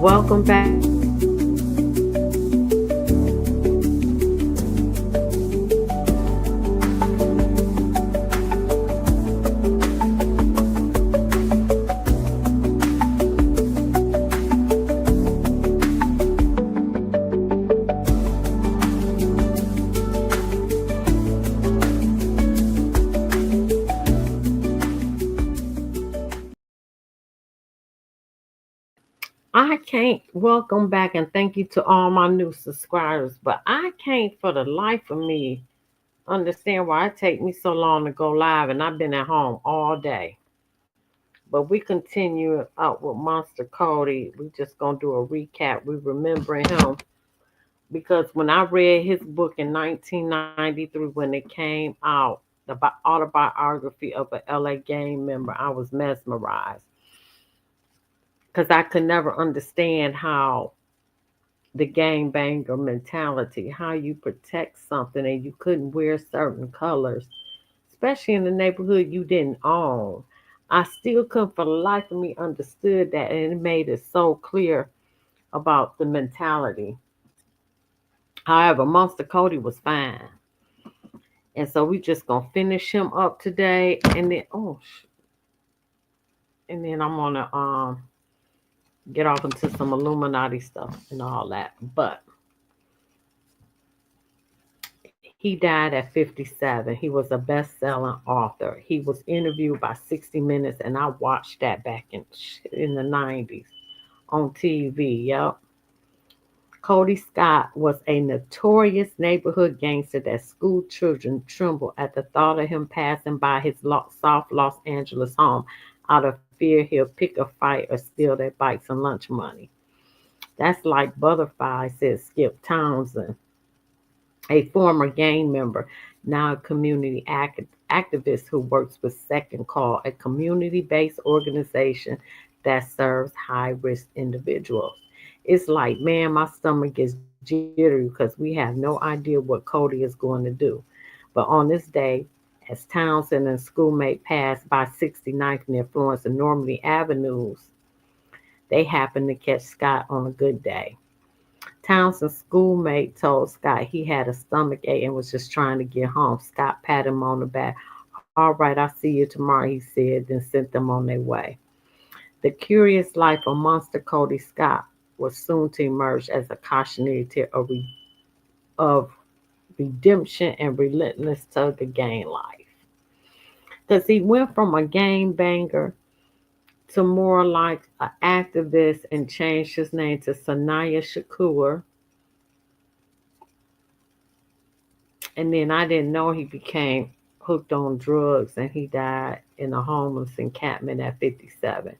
welcome back. I can't welcome back and thank you to all my new subscribers, but I can't for the life of me understand why it take me so long to go live and I've been at home all day. But we continue up with Monster Kody. We just gonna do a recap. We remembering him because when I read his book in 1993 when it came out, the autobiography of a LA gang member, I was mesmerized because I could never understand how the gang banger mentality, how you protect something and you couldn't wear certain colors, especially in the neighborhood you didn't own. I still couldn't for the life of me understood that, and it made it so clear about the mentality. However, Monster Cody was fine. And so we just gonna finish him up today, and then and then I'm gonna get off into some Illuminati stuff and all that. But he died at 57. He was a best-selling author. He was interviewed by 60 Minutes, and I watched that back in the 90s on TV. Yep. Cody Scott was a notorious neighborhood gangster that school children trembled at the thought of him passing by his South Los Angeles home out of fear he'll pick a fight or steal their bikes and lunch money. That's like Butterfly, said Skip Townsend, a former gang member, now a community activist who works with Second Call, a community based organization that serves high risk individuals. It's like, man, my stomach gets jittery because we have no idea what Cody is going to do. But on this day, as Townsend and schoolmate passed by 69th near Florence and Normandy Avenues, they happened to catch Scott on a good day. Townsend's schoolmate told Scott he had a stomach ache and was just trying to get home. Scott patted him on the back. All right, I'll see you tomorrow, he said, then sent them on their way. The curious life of Monster Cody Scott was soon to emerge as a cautionary tale of redemption and relentless tug of gang life. Because he went from a gang banger to more like an activist and changed his name to Sanaya Shakur. And then I didn't know he became hooked on drugs and he died in a homeless encampment at 57.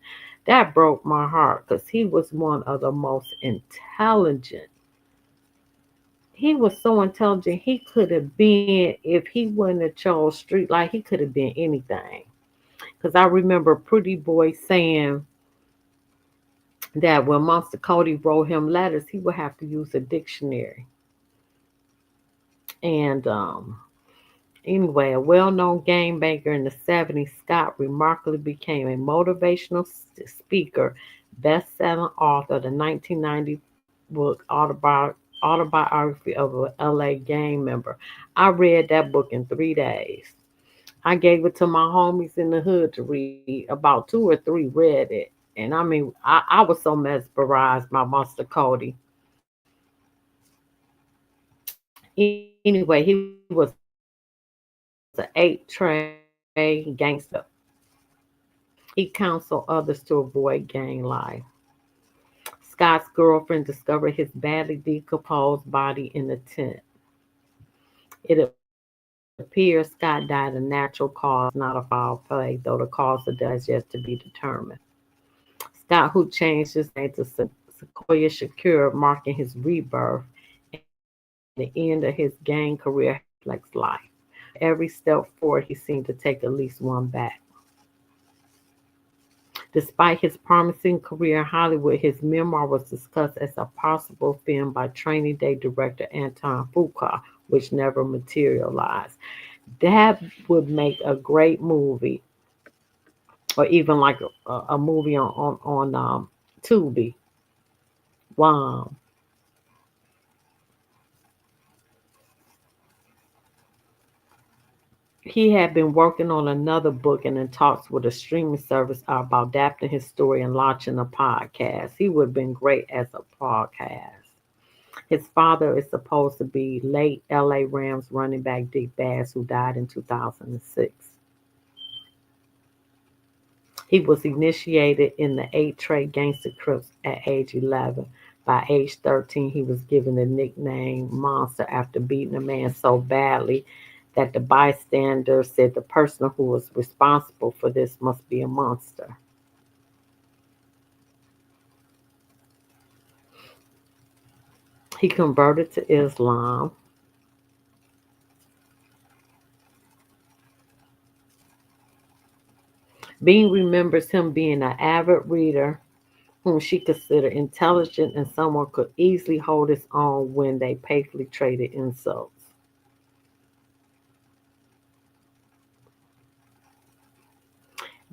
That broke my heart because he was one of the most intelligent. He was so intelligent. He could have been, if he wouldn't have chose street life, he could have been anything. Because I remember Pretty Boy saying that when Monster Cody wrote him letters, he would have to use a dictionary. And anyway, a well known game banker in the 70s, Scott remarkably became a motivational speaker, best selling author of the 1990 book Autobiography of an LA Gang Member. I read that book in 3 days. I gave it to my homies in the hood to read. About two or three read it. And I mean, I was so mesmerized by Monster Cody. Anyway, he was an eight tray gangster. He counseled others to avoid gang life. Scott's girlfriend discovered his badly decomposed body in a tent. It appears Scott died of natural cause, not a foul play, though the cause of death is yet to be determined. Scott, who changed his name to Sequoia Shakur, marking his rebirth and the end of his gang career, reflects life. With every step forward, he seemed to take at least one back. Despite his promising career in Hollywood, his memoir was discussed as a possible film by Training Day director Anton Fuqua, which never materialized. That would make a great movie, or even like a movie on Tubi. Wow. He had been working on another book and in talks with a streaming service about adapting his story and launching a podcast. He would have been great as a podcast. His father is supposed to be late LA Rams running back Dick Bass, who died in 2006. He was initiated in the eight trade gangster crips at age 11. By age 13, he was given the nickname Monster after beating a man so badly that the bystanders said the person who was responsible for this must be a monster. He converted to Islam. Bean remembers him being an avid reader whom she considered intelligent and someone could easily hold his own when they playfully traded insults.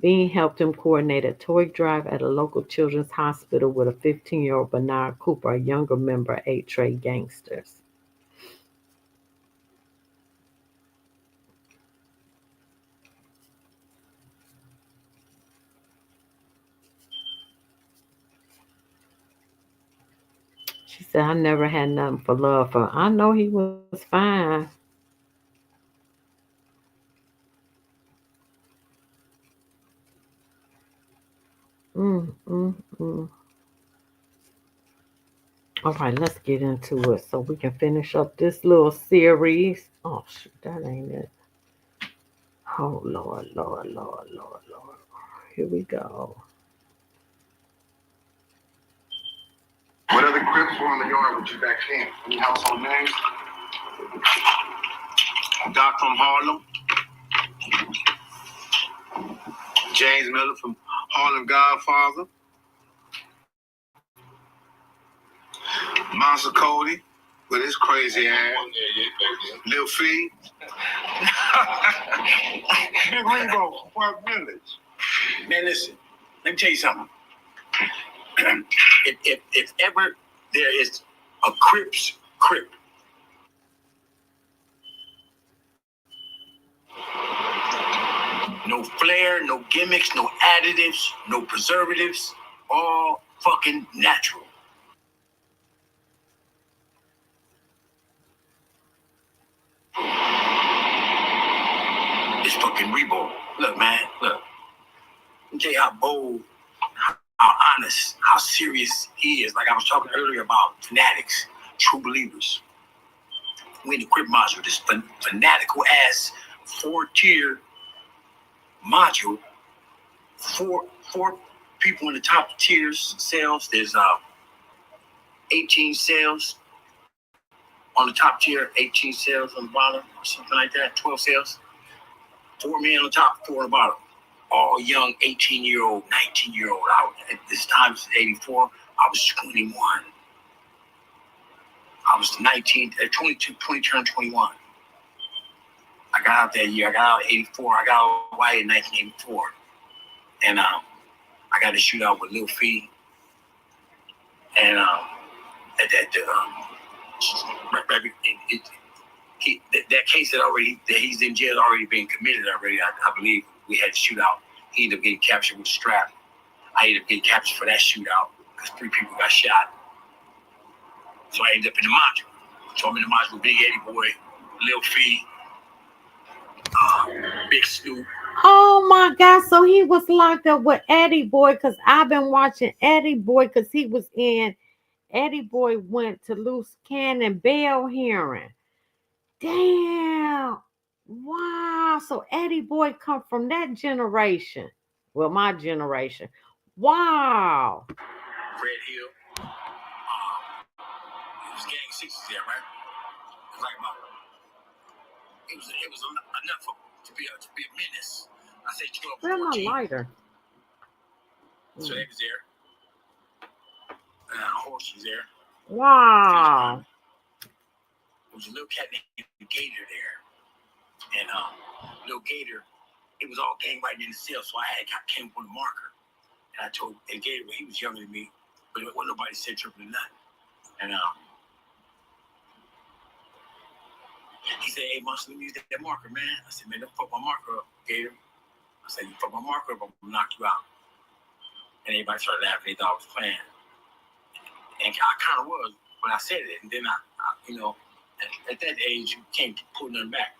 Bean helped him coordinate a toy drive at a local children's hospital with a 15-year-old Bernard Cooper, a younger member of Eight Trade Gangsters. She said, I never had nothing for love for him. I know he was fine. Mm, mm, mm. All right, let's get into it so we can finish up this little series. Oh, shoot, that ain't it. Oh, Lord, Lord, Lord, Lord, Lord. Here we go. What other Crips were on the yard with you back then? Any household names? Doc from Harlem, James Miller from Harlem Godfather, Monster Kody with his crazy ass, Lil Fee, Big Rebo, Park Village. Man, listen, let me tell you something. if ever there is a Crips Crip, no flair, no gimmicks, no additives, no preservatives, all fucking natural. It's fucking Rebo. Look, man, look. Let me tell you how bold, how honest, how serious he is. Like I was talking earlier about fanatics, true believers. We in the Crip module, this fanatical ass 4-tier module. Four people in the top tiers sales. There's 18 sales on the top tier, 18 sales on the bottom, or something like that. 12 sales. 4 men on the top, 4 on the bottom. All young 18-year-old, 19-year-old. At this time, it's 84. I was 21. I was 19, 22, 20, turned 21. I got out that year. I got out 84. I got out of Hawaii in 1984. And I got to shoot out with Lil Fee. And that case that he's in jail already been committed already. I believe we had to shoot out. He ended up getting captured with a strap. I ended up getting captured for that shootout because 3 people got shot. So I ended up in the module. So I'm in the module with Big Eddie Boy, Lil Fee, Big Snoop. Oh my God. So he was locked up with Eddie Boy because I've been watching Eddie Boy because he was in Eddie Boy went to loose cannon bail hearing. Damn. Wow. So Eddie Boy come from that generation. Well, my generation. Wow. Red Hill. It was Gang 6 there, right? It was like it was enough to be a menace. I say 12, Where's my 14. lighter? So they was there. Horse was there. Wow. There was a little cat named Gator there. And little Gator, it was all gang writing in the cell, so I came up with a marker. And I told Gator, well, he was younger than me, but it wasn't nobody said triple or nothing. And he said, "Hey, Marshall, let me use that marker, man." I said, "Man, don't fuck my marker up, Gator." I said, "You fuck my marker up, I'm gonna knock you out." And everybody started laughing. They thought I was playing, and I kind of was when I said it. And then at that age, you can't pull nothing back.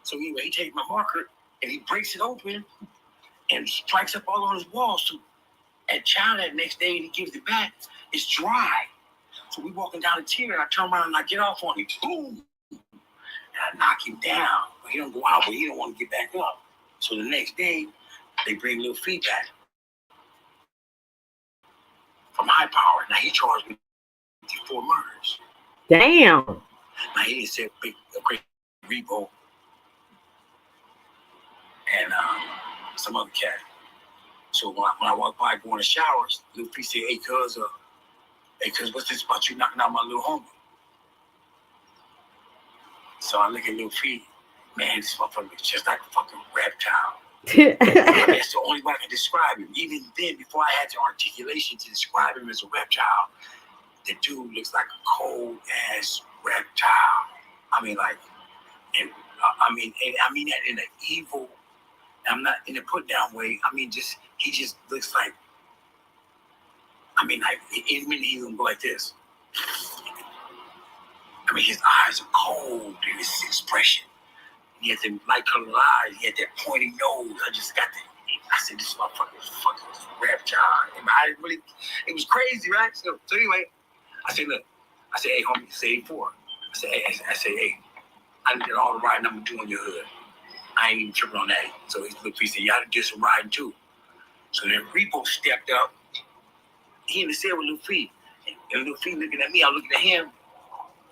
So anyway, he takes my marker and he breaks it open and strikes up all on his wall. So at child that next day, and he gives it back. It's dry. So we walking down the tier, and I turn around and I get off on him. Boom! And I knock him down. But he don't go out, but he don't want to get back up. So the next day, they bring little feedback from high power. Now he charged me 4 murders. Damn. Now he said a great Rebo and some other cat. So when I walk by going to showers, little P said, "Hey, cuz, what's this about you knocking out my little homie?" So I look at little feet. Man, this motherfucker is just like a fucking reptile. That's the only way I can describe him. Even then, before I had the articulation to describe him as a reptile, the dude looks like a cold ass reptile. I mean, like, and I mean that in an evil. I'm not in a put down way. I mean, he just looks like. I mean, like, in a minute he's gonna go like this. I mean, his eyes are cold in his expression. He had them light colored eyes. He had that pointy nose. I said, "This motherfucker is fucking reptile." It was crazy, right? So anyway, I said, "Look," I said, "Hey, homie, say 4." I said, "Hey, I did all the riding I'm gonna do on your hood. I ain't even tripping on that." So he said, "Y'all did some riding too." So then Rebo stepped up. He in the cell with Lil Feet. And Lil Feet looking at me, I'm looking at him.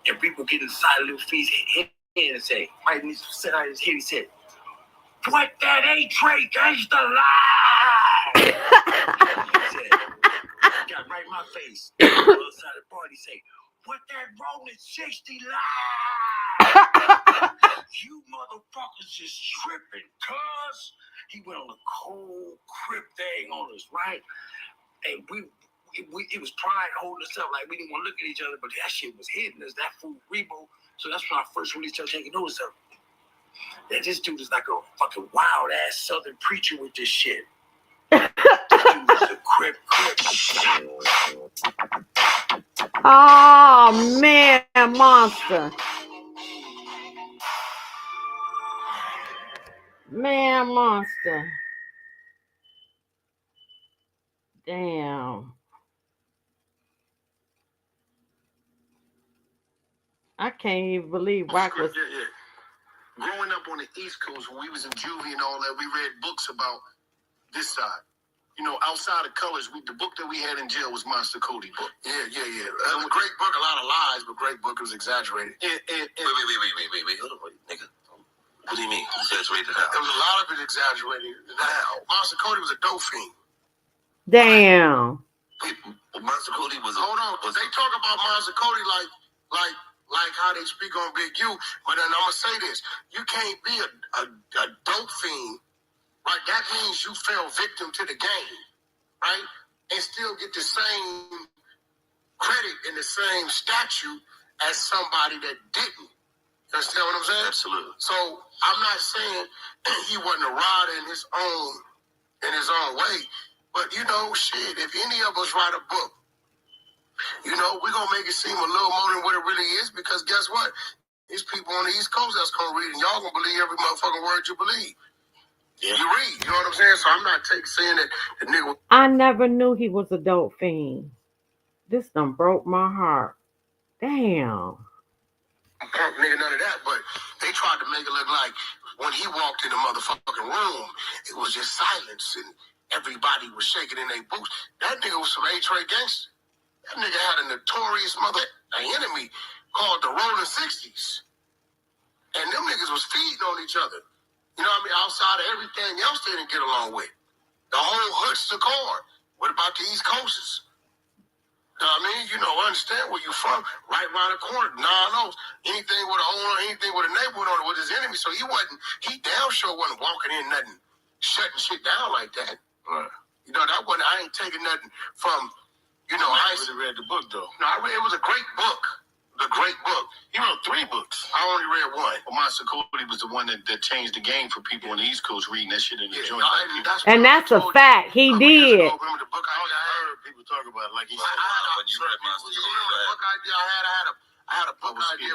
And Rebo get inside of Lil Feet's head and say, right in his head, he said, "Put that A-Tray gangsta lie!" He said, got right in my face. On the other side of the party, say, "Put that rolling 60 lie!" You motherfuckers just tripping, cuz. He went on a cold crip thing on us, right? And it was pride holding us up, like we didn't want to look at each other, but that shit was hitting us, that fool Rebo. So that's when I first really started taking notice of it. That this dude is like a fucking wild ass southern preacher with this shit. This dude is a crip. Oh man, monster. Man, monster. Damn. I can't even believe Wack was. Yeah. Growing up on the East Coast, when we was in juvie and all that, we read books about this side. You know, outside of colors, the book that we had in jail was Monster Kody book. Yeah. That was a great book, a lot of lies, but great book. It was exaggerated. Wait. Hold on, nigga. What do you mean? Exaggerated how? There was a lot of it exaggerated. How? Monster Kody was a dope fiend. Damn. Monster Kody was. Hold on, because they talk about Monster Kody like how they speak on Big U. But then I'm gonna say this: you can't be a dope fiend, right? That means you fell victim to the game, right? And still get the same credit and the same statue as somebody that didn't. You understand what I'm saying? Absolutely. So I'm not saying he wasn't a rider in his own way, but you know, shit. If any of us write a book, you know, we're gonna make it seem a little more than what it really is, because guess what? There's people on the East Coast that's gonna read, and y'all gonna believe every motherfucking word you believe. Yeah. You read, you know what I'm saying? So I'm not saying that the nigga. I never knew he was a dope fiend. This done broke my heart. Damn. Punk nigga, none of that, but they tried to make it look like when he walked in the motherfucking room, it was just silence and everybody was shaking in their boots. That nigga was some A-Tray gangster. That nigga had a notorious enemy called the Rolling 60s. And them niggas was feeding on each other. You know what I mean? Outside of everything else they didn't get along with. The whole hood's the car. What about the East Coasters? You know what I mean? You know, understand where you from. Right around the corner. Nah, anything with an owner, anything with a neighborhood on it was his enemy. So he damn sure wasn't walking in nothing, shutting shit down like that. Right. You know, I ain't taking nothing from, You know, I really read the book though. No, it was a great book. The great book. He wrote 3 books. I only read one. Well, Monster Kody was the one that changed the game for people on the East Coast reading that shit in the joint. And that's a fact. He did. Remember the book I heard people talk about it, like he said. When you read Monster Kody, the book idea I had a book idea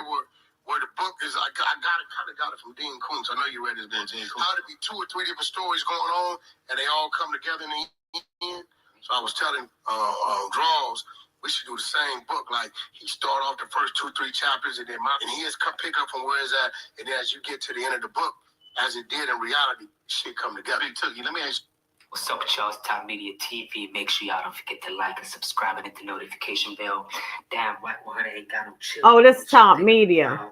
where the book is, I kind of got it from Dean Koontz. I know you read his book, Dean Koontz. How to be 2 or 3 different stories going on, and they all come together in the end. So I was telling Draws, we should do the same book. Like, he start off the first 2-3 chapters, and then he is pick up from where it's at, and then as you get to the end of the book, as it did in reality, shit come together. Let me ask you. What's up, y'all? It's Top Media TV. Make sure y'all don't forget to like and subscribe and hit the notification bell. Damn, Wack 100 ain't got no chill. Oh, this is Top Media.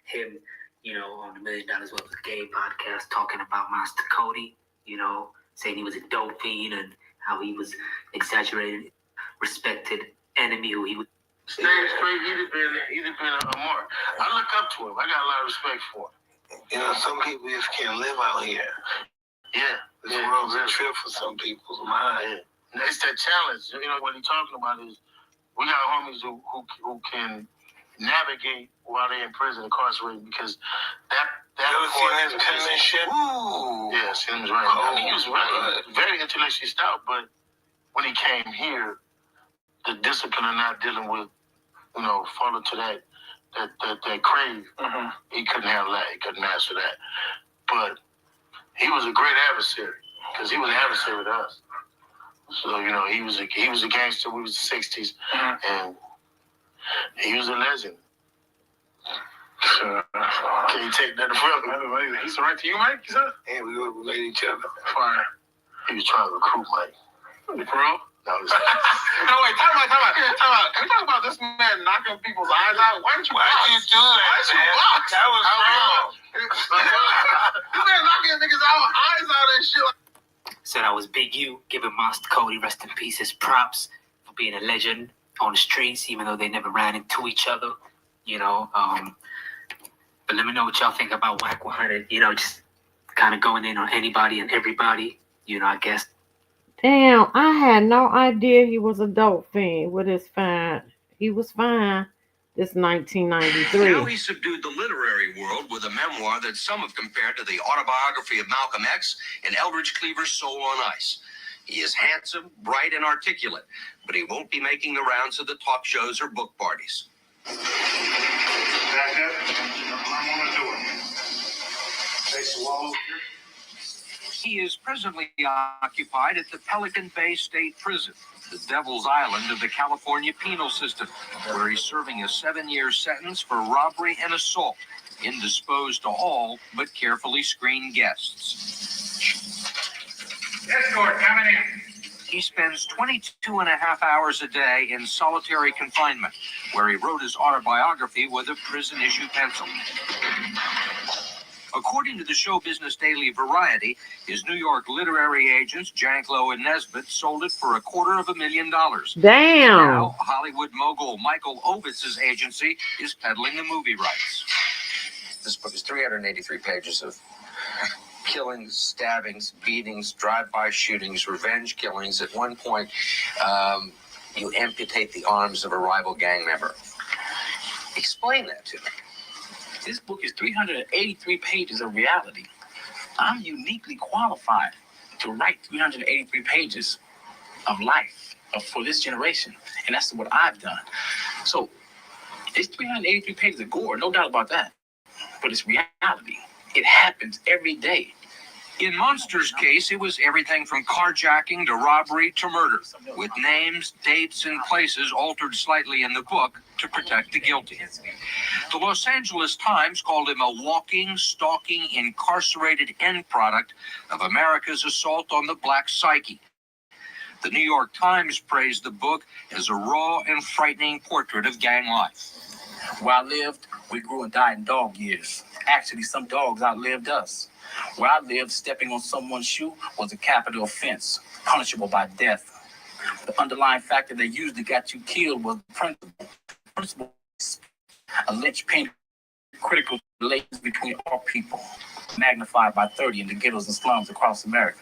Him, you know, on the $1 Million Worth of Game podcast, talking about Monster Kody, you know, saying he was a dope fiend and how he was exaggerated, respected enemy who he would. Stay straight. He'd have been a mark. I look up to him. I got a lot of respect for him. You know, some people just can't live out here. Yeah. This world's a trip for some people's mind. Yeah. It's that challenge. You know, what he's talking about is we got homies who can navigate while they're in prison, incarcerated, because that part is penmanship. Ooh. Yeah, Sim's right. I mean, he was very intellectually stout, but when he came here, the discipline of not dealing with, you know, falling to that crave, he couldn't handle that. He couldn't master that. But he was a great adversary because he was an adversary to us. So, you know, he was a gangster. We was the 60s, and he was a legend. Sure. Can you take that from him? He's right to you, Mike? You said? Yeah, we relate each other. Fine. He was trying to recruit Mike. For real? No, no, wait, time out. Can we talk about this man knocking people's eyes out? Why didn't you box? Why'd you do that? Why'd you box? That was wrong. This man knocking niggas' eyes out and shit. Said I was Big U, giving Monster Kody, rest in peace, his props for being a legend on the streets, even though they never ran into each other, you know. But let me know what y'all think about Wack 100, you know, just kind of going in on anybody and everybody, you know, I guess. Damn, I had no idea he was a dope fiend with his fine. He was fine. This 1993. Now he subdued the literary world with a memoir that some have compared to the autobiography of Malcolm X and Eldridge Cleaver's Soul on Ice. He is handsome, bright, and articulate, but he won't be making the rounds of the talk shows or book parties. That's it. I'm going to do it. Take the wall. He is presently occupied at the Pelican Bay State Prison, the Devil's Island of the California penal system, where he's serving a 7-year sentence for robbery and assault, indisposed to all but carefully screened guests. Escort coming in. He spends 22 and a half hours a day in solitary confinement, where he wrote his autobiography with a prison-issued pencil. According to the show business daily Variety, his New York literary agents, Janklow and Nesbitt, sold it for $250,000. Damn. Now, Hollywood mogul Michael Ovitz's agency is peddling the movie rights. This book is 383 pages of killings, stabbings, beatings, drive-by shootings, revenge killings. At one point, you amputate the arms of a rival gang member. Explain that to me. This book is 383 pages of reality. I'm uniquely qualified to write 383 pages of life for this generation. And that's what I've done. So it's 383 pages of gore, no doubt about that. But it's reality. It happens every day. In Monster's case, it was everything from carjacking to robbery to murder, with names, dates, and places altered slightly in the book to protect the guilty. The Los Angeles Times called him a walking, stalking, incarcerated end product of America's assault on the black psyche. The New York Times praised the book as a raw and frightening portrait of gang life. Where I lived, we grew and died in dog years. Actually, some dogs outlived us. Where I lived, stepping on someone's shoe was a capital offense, punishable by death. The underlying factor that usually got you killed was the principle. Principle is a linchpin critical relations between all people, magnified by 30 in the ghettos and slums across America.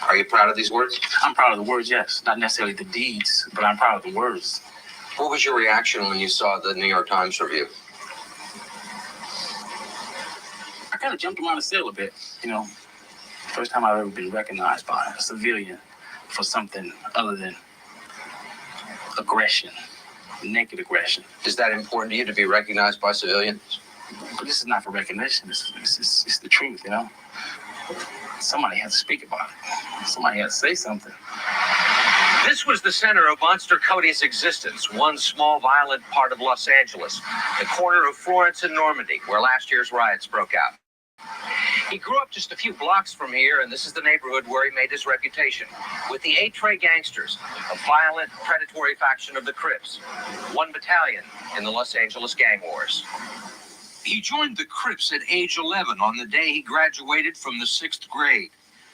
Are you proud of these words? I'm proud of the words, yes. Not necessarily the deeds, but I'm proud of the words. What was your reaction when you saw the New York Times review? I kind of jumped around the cell a bit, you know. First time I've ever been recognized by a civilian for something other than aggression, naked aggression. Is that important to you to be recognized by civilians? But this is not for recognition. It's the truth, you know. Somebody had to speak about it. Somebody had to say something. This was the center of Monster Kody's existence, one small violent part of Los Angeles, the corner of Florence and Normandy, where last year's riots broke out. He grew up just a few blocks from here, and this is the neighborhood where he made his reputation, with the Eight-Tray Gangsters, a violent, predatory faction of the Crips, one battalion in the Los Angeles gang wars. He joined the Crips at age 11 on the day he graduated from the 6th grade.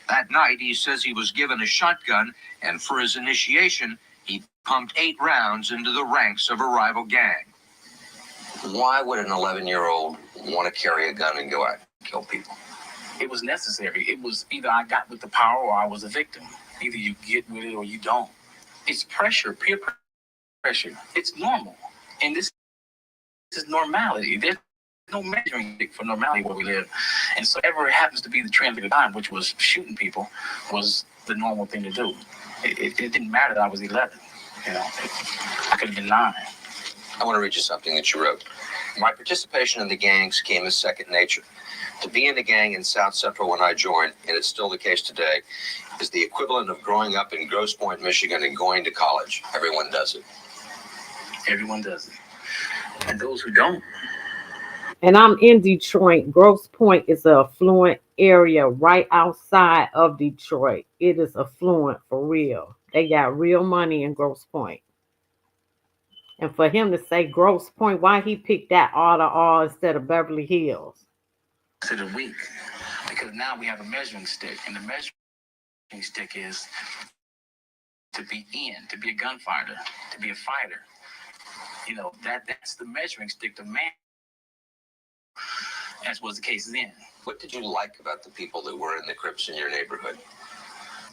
That night, he says he was given a shotgun, and for his initiation, he pumped 8 rounds into the ranks of a rival gang. Why would an 11-year-old want to carry a gun and go out and kill people? It was necessary. It was either I got with the power or I was a victim. Either you get with it or you don't. It's pressure, peer pressure. It's normal. And this is normality. There's no measuring stick for normality where we live. And so ever it happens to be the trend of the time, which was shooting people, was the normal thing to do. It didn't matter that I was 11. You know, I could have been 9. I want to read you something that you wrote. My participation in the gangs came as second nature. To be in a gang in South Central when I joined, and it's still the case today, is the equivalent of growing up in Grosse Pointe, Michigan and going to college. Everyone does it. Everyone does it. And those who don't. And I'm in Detroit. Grosse Pointe is an affluent area right outside of Detroit. It is affluent for real. They got real money in Grosse Pointe. And for him to say Grosse Pointe, why he picked that all instead of Beverly Hills? Considered weak. Because now we have a measuring stick. And the measuring stick is to be to be a gunfighter, to be a fighter. You know, that's the measuring stick to man. As was the case then. What did you like about the people that were in the Crips in your neighborhood?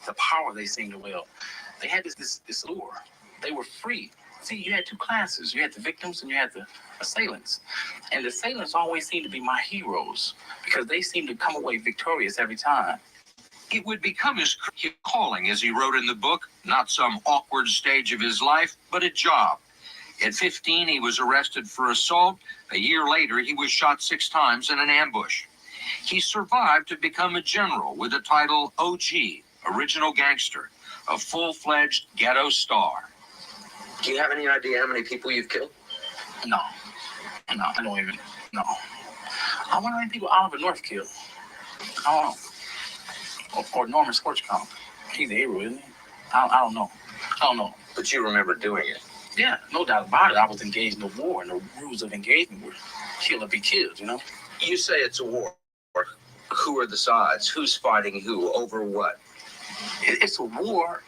The power they seemed to wield. They had this lure. They were free. See, you had 2 classes. You had the victims and you had the assailants. And the assailants always seemed to be my heroes because they seemed to come away victorious every time. It would become his calling, as he wrote in the book, not some awkward stage of his life, but a job. At 15, he was arrested for assault. A year later, he was shot 6 times in an ambush. He survived to become a general with the title OG, Original Gangster, a full-fledged ghetto star. Do you have any idea how many people you've killed? No, I don't even know. I wonder how many people Oliver North killed. I don't know. Or Norman Schwarzkopf. He's a hero, isn't he? I don't know. But you remember doing it. Yeah, no doubt about it. I was engaged in a war, and the rules of engagement were kill or be killed, you know? You say it's a war. Who are the sides? Who's fighting who? Over what? It's a war,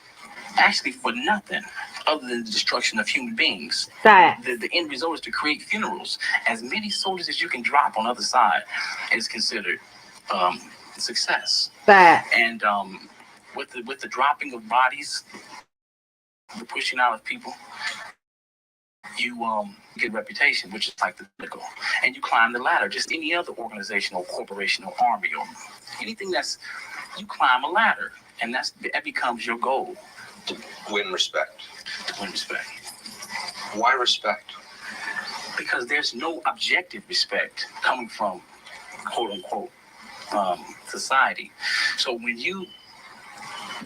actually, for nothing other than the destruction of human beings. Fact. The end result is to create funerals. As many soldiers as you can drop on the other side is considered success. Fact. And with the dropping of bodies, the pushing out of people, you get reputation, which is like the pinnacle, and you climb the ladder. Just any other organization or corporation or army or anything you climb a ladder, and that becomes your goal. To win respect. To win respect. Why respect? Because there's no objective respect coming from quote unquote society. So when you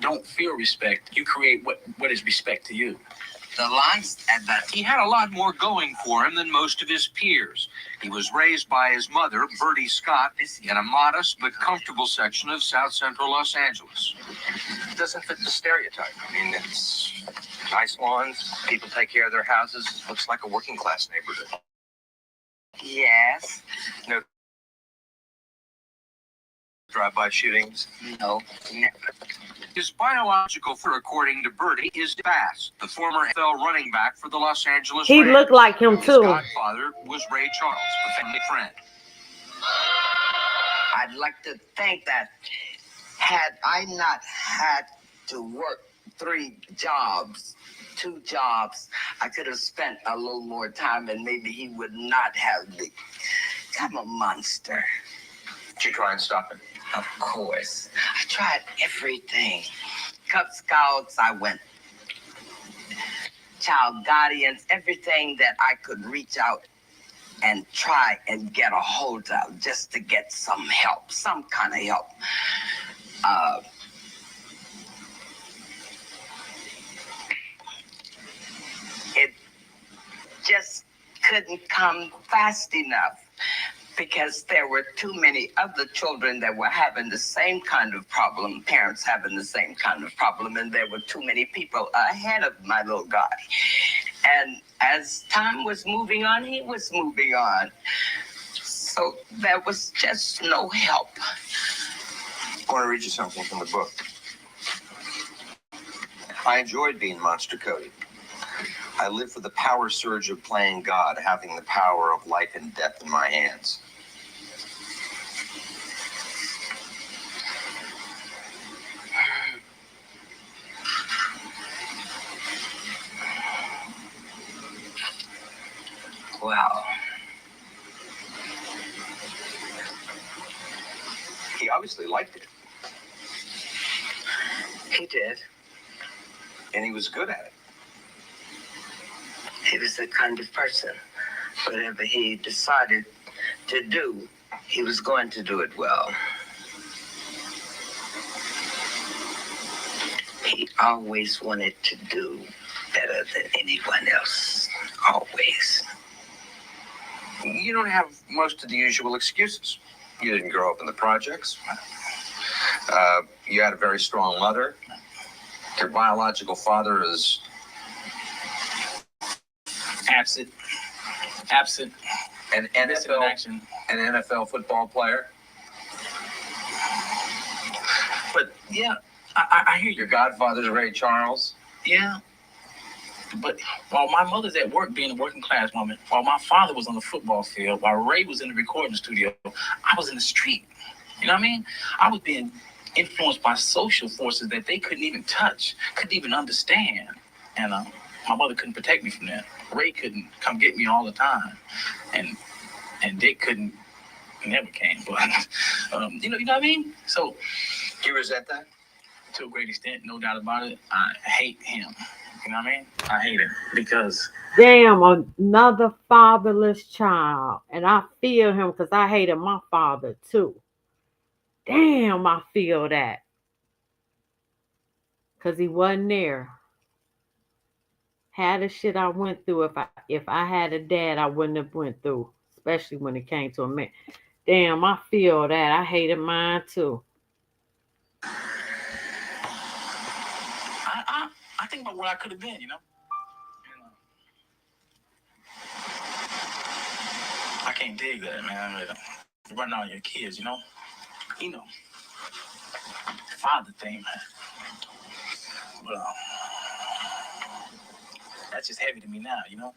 don't feel respect, you create what is respect to you. The lines at that. He had a lot more going for him than most of his peers. He was raised by his mother, Bertie Scott, in a modest but comfortable section of South Central Los Angeles. It doesn't fit the stereotype. I mean, it's nice lawns, people take care of their houses. Looks like a working class neighborhood. Yes. No drive-by shootings. No. Never. His biological father, according to Bertie, is Bass, the former NFL running back for the Los Angeles He Rams. looked like him His too. godfather was Ray Charles, a family friend. I'd like to thank that Had I not had to work 2 jobs, I could have spent a little more time and maybe he would not have become a monster. Did you try and stop him? Of course. I tried everything. Cub Scouts, I went. Child guardians, everything that I could reach out and try and get a hold of just to get some help, some kind of help. It just couldn't come fast enough because there were too many other children that were having the same kind of problem, parents having the same kind of problem, and there were too many people ahead of my little guy. And as time was moving on, he was moving on. So there was just no help. I want to read you something from the book. I enjoyed being Monster Kody. I lived for the power surge of playing God, having the power of life and death in my hands. Well, He obviously liked it, he did. and he was good at it. He was the kind of person, whatever he decided to do, he was going to do it well. He always wanted to do better than anyone else. Always. You don't have most of the usual excuses. You didn't grow up in the projects. You had a very strong mother. Your biological father is Absent. an Missing in NFL, action. an NFL football player. But yeah, I hear Your you. godfather's Ray Charles. Yeah. But while my mother's at work being a working class woman, while my father was on the football field, while Ray was in the recording studio, I was in the street. You know what I mean? I was being influenced by social forces that they couldn't even touch, couldn't even understand. And my mother couldn't protect me from that. Ray couldn't come get me all the time. And Dick couldn't, never came. But, you know what I mean? So Do you resent that? to a great extent, no doubt about it, I hate him. You know what I mean? I hate him because Damn, another fatherless child. And I feel him because I hated my father too. Damn, I feel that. Because he wasn't there. Had the shit I went through. If I had a dad, I wouldn't have went through. Especially when it came to a man. Damn, I feel that. I hated mine too. I think about what I could have been, you know? I can't dig that, man. Running out your kids, you know? You know, father thing, man. But that's just heavy to me now, you know?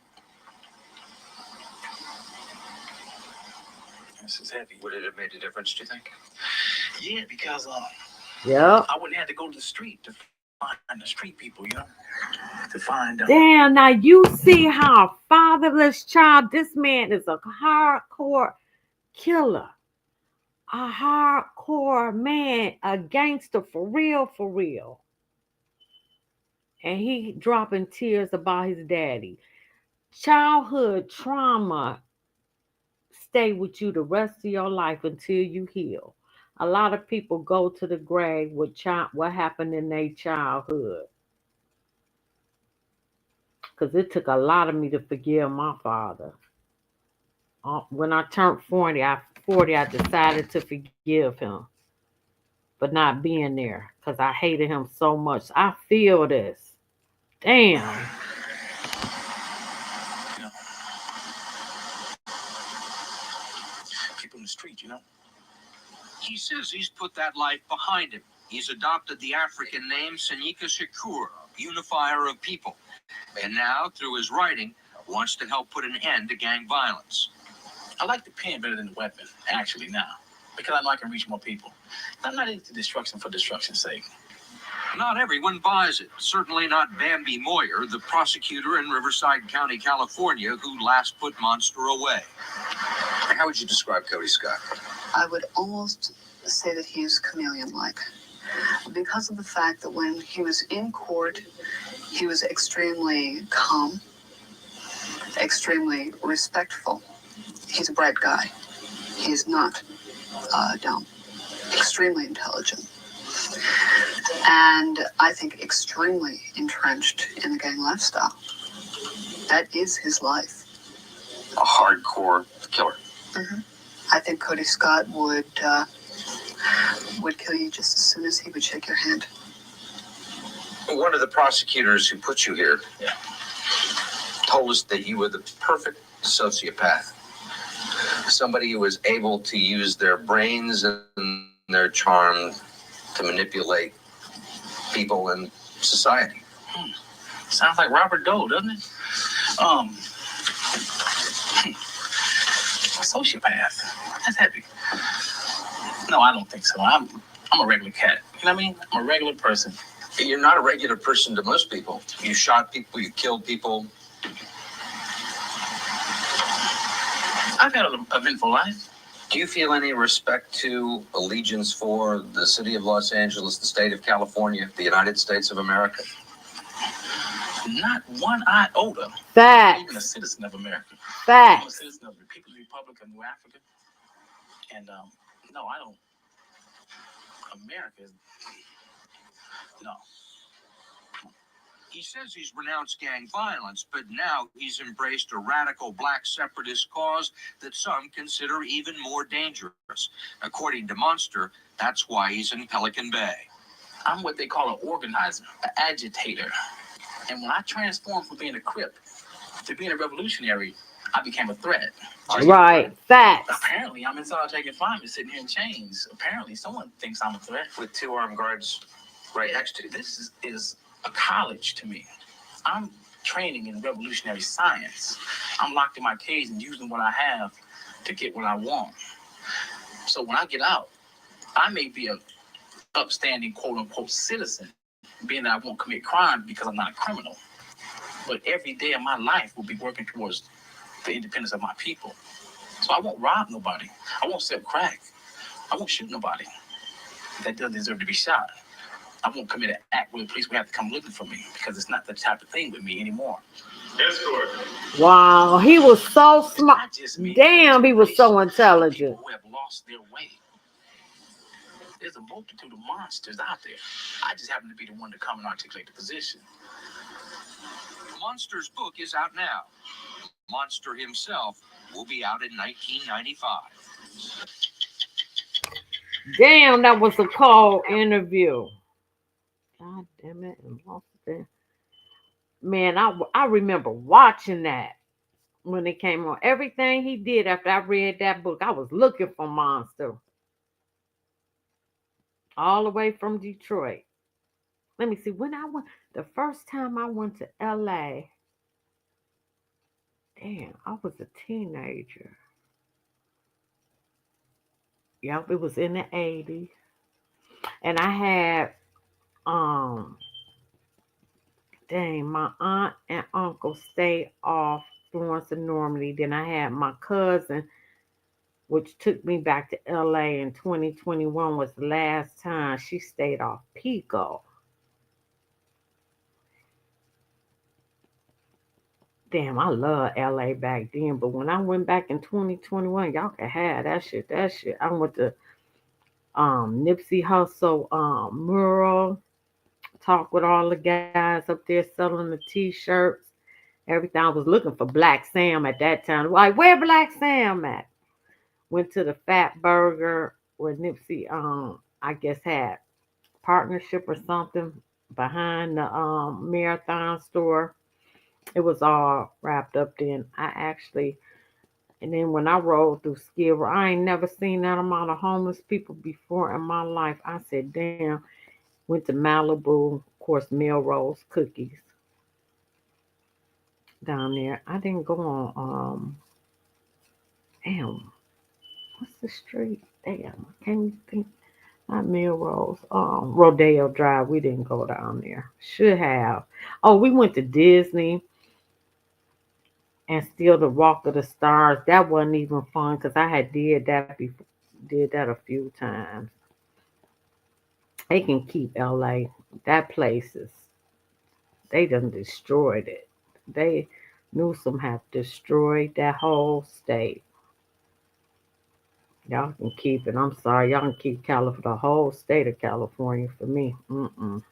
This is heavy. Would it have made a difference, do you think? Yeah, because Yep. I wouldn't have to go to the street to find the street people, you know? To find Damn, now you see how a fatherless child, this man is a hardcore killer. A hardcore man, a gangster for real, for real. And he dropping tears about his daddy. Childhood trauma stay with you the rest of your life until you heal. A lot of people go to the grave with what happened in their childhood. Because it took a lot of me to forgive my father. When I turned 40, I decided to forgive him for not being there because I hated him so much. I feel this. Damn. you know, people in the street, you know? He says he's put that life behind him. He's adopted the African name Senika Shakur, unifier of people. And now, through his writing, wants to help put an end to gang violence. I like the pen better than the weapon, actually, now. because I know I can reach more people. I'm not into destruction for destruction's sake. Not everyone buys it. Certainly not Bambi Moyer, the prosecutor in Riverside County, California, who last put Monster away. How would you describe Kody Scott? I would almost say that he's chameleon-like because of the fact that when he was in court, he was extremely calm, extremely respectful. He's a bright guy. He's not dumb. Extremely intelligent. And I think extremely entrenched in the gang lifestyle. That is his life. A hardcore killer. Mm-hmm. I think Kody Scott would kill you just as soon as he would shake your hand. One of the prosecutors who put you here told us that you were the perfect sociopath. Somebody who was able to use their brains and their charm to manipulate people in society. Sounds like Robert Dole, doesn't it? A sociopath. That's heavy. No, I don't think so. I'm a regular cat. You know what I mean? I'm a regular person. You're not a regular person to most people. You shot people, you killed people. I've had an eventful life. Do you feel any respect to allegiance for the city of Los Angeles, the state of California, the United States of America? Not one iota. Facts. I'm even a citizen of America. I'm a Facts. citizen of the People's Republic of New Africa. And no, I don't. America is no. He says he's renounced gang violence, but now he's embraced a radical black separatist cause that some consider even more dangerous. According to Monster, that's why he's in Pelican Bay. I'm what they call an organizer, an agitator. And when I transformed from being a Crip to being a revolutionary, I became a threat. Right. Facts. Apparently, I'm in solitary confinement, sitting here in chains. Apparently, someone thinks I'm a threat. With two armed guards right next to you. This is a college to me. I'm training in revolutionary science. I'm locked in my cage and using what I have to get what I want. So when I get out, I may be a upstanding quote-unquote citizen, being that I won't commit crime because I'm not a criminal. But every day of my life will be working towards the independence of my people. So I won't rob nobody. I won't sell crack. I won't shoot nobody that doesn't deserve to be shot. I won't commit an act where the police will have to come looking for me because it's not the type of thing with me anymore. Escort. Wow, he was so smart. Not just me. Damn, he was so intelligent. People who have lost their way. There's a multitude of monsters out there. I just happen to be the one to come and articulate the position. Monster's book is out now. Monster himself will be out in 1995. Damn, that was a cold interview. God damn it. And lost it. Man, I remember watching that when it came on. Everything he did after I read that book, I was looking for Monster. All the way from Detroit. Let me see. When I went, the first time I went to LA, damn, I was a teenager. Yep, it was in the 80s. And I had, um, dang, my aunt and uncle stayed off Florence and Normandy. Then I had my cousin, which took me back to LA in 2021 was the last time she stayed off Pico. Damn, I love LA back then, but when I went back in 2021, y'all can have that shit. That shit. I went to Nipsey Hussle mural, talk with all the guys up there selling the t-shirts, everything. I was looking for Black Sam at that time. Like, where Black Sam at? Went to the Fat Burger where Nipsey I guess had partnership or something behind the marathon store. It was all wrapped up then. I actually, and then when I rolled through Skid Row, I ain't never seen that amount of homeless people before in my life. I said, damn. Went to Malibu, of course, Melrose Cookies down there. I didn't go on, damn, what's the street? Damn, I can't think. Not Melrose. Rodeo Drive. We didn't go down there. Should have. Oh, we went to Disney and still the Walk of the Stars. That wasn't even fun because I had did that before. Did that a few times. They can keep LA. That place is. They done destroyed it. They Newsom have destroyed that whole state. Y'all can keep it. I'm sorry. Y'all can keep California, the whole state of California for me. Mm-mm.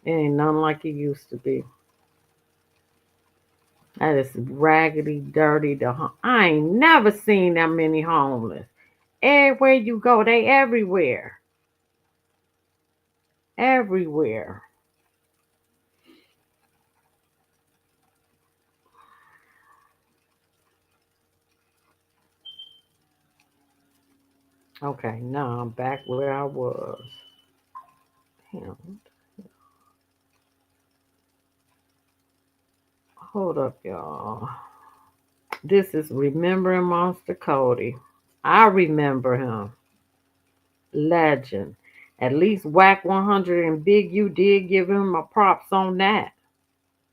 It ain't nothing like it used to be. That is raggedy, dirty. I ain't never seen that many homeless. Everywhere you go, they everywhere. Everywhere. Okay, now I'm back where I was. Damn. Hold up, y'all. This is Remembering Monster Kody. I remember him. Legend. At least Wack 100 and Big U did give him a props on that.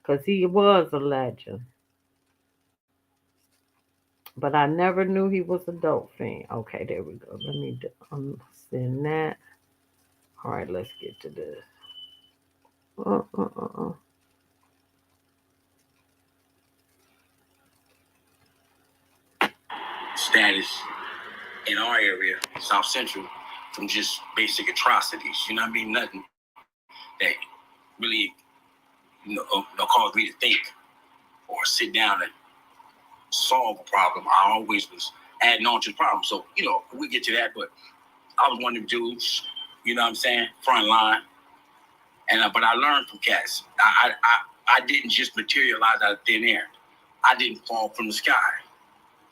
Because he was a legend. But I never knew he was a dope fiend. Okay, there we go. Let me send that. All right, let's get to this. Uh, uh, uh, uh. Status in our area, South Central, from just basic atrocities. You know what I mean? Nothing that really caused me to think or sit down and solve a problem. I always was adding on to the problem. So, we get to that, but I was one of them dudes, you know what I'm saying? Front line. And but I learned from cats. I didn't just materialize out of thin air. I didn't fall from the sky.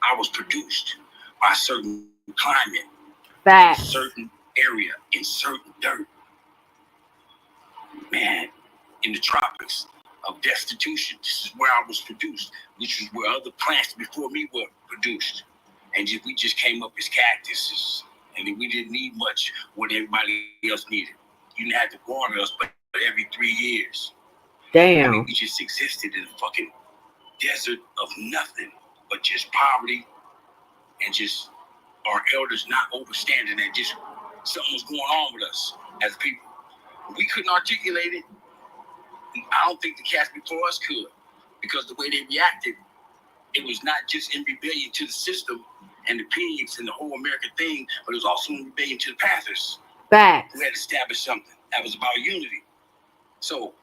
I was produced by a certain climate, Facts. certain area, in certain dirt. Man, in the tropics of destitution, this is where I was produced, which is where other plants before me were produced. And we just came up as cactuses. And we didn't need much what everybody else needed. You didn't have to water us, but every 3 years. Damn. I mean, we just existed in a fucking desert of nothing but just poverty and just our elders not understanding that just something was going on with us as people. We couldn't articulate it. I don't think the cats before us could, because the way they reacted, it was not just in rebellion to the system and the pigs and the whole American thing, but it was also in rebellion to the Panthers. Facts. Who had established something that was about unity. So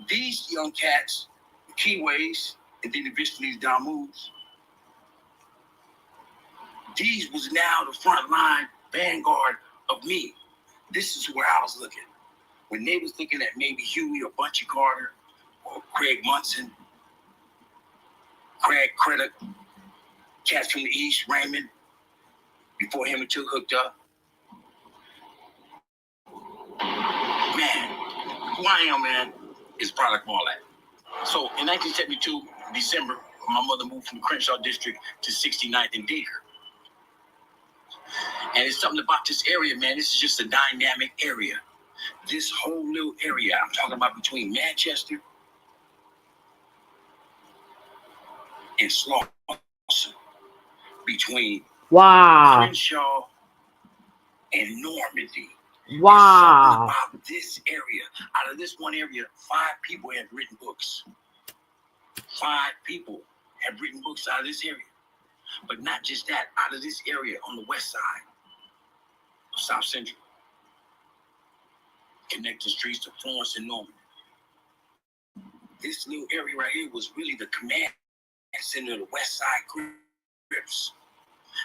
these young cats, the Keyways, and then eventually the Damus, these was now the front line vanguard of me. This is where I was looking. When they was looking at maybe Huey or Bunchy Carter or Craig Munson, Craig Credit, cats from the East, Raymond, before him and two hooked up. Man, who I am, man, is a product of all that. So in 1972, December, my mother moved from the Crenshaw district to 69th and Deaker. And it's something about this area, man. This is just a dynamic area. This whole little area, I'm talking about between Manchester and Slauson, between Crenshaw and Normandy. Wow. There's something about this area. Out of this one area, 5 people have written books. 5 people have written books out of this area. But not just that, out of this area on the west side of South Central, connecting streets to Florence and Normandy. This little area right here was really the command center of the West Side Crips.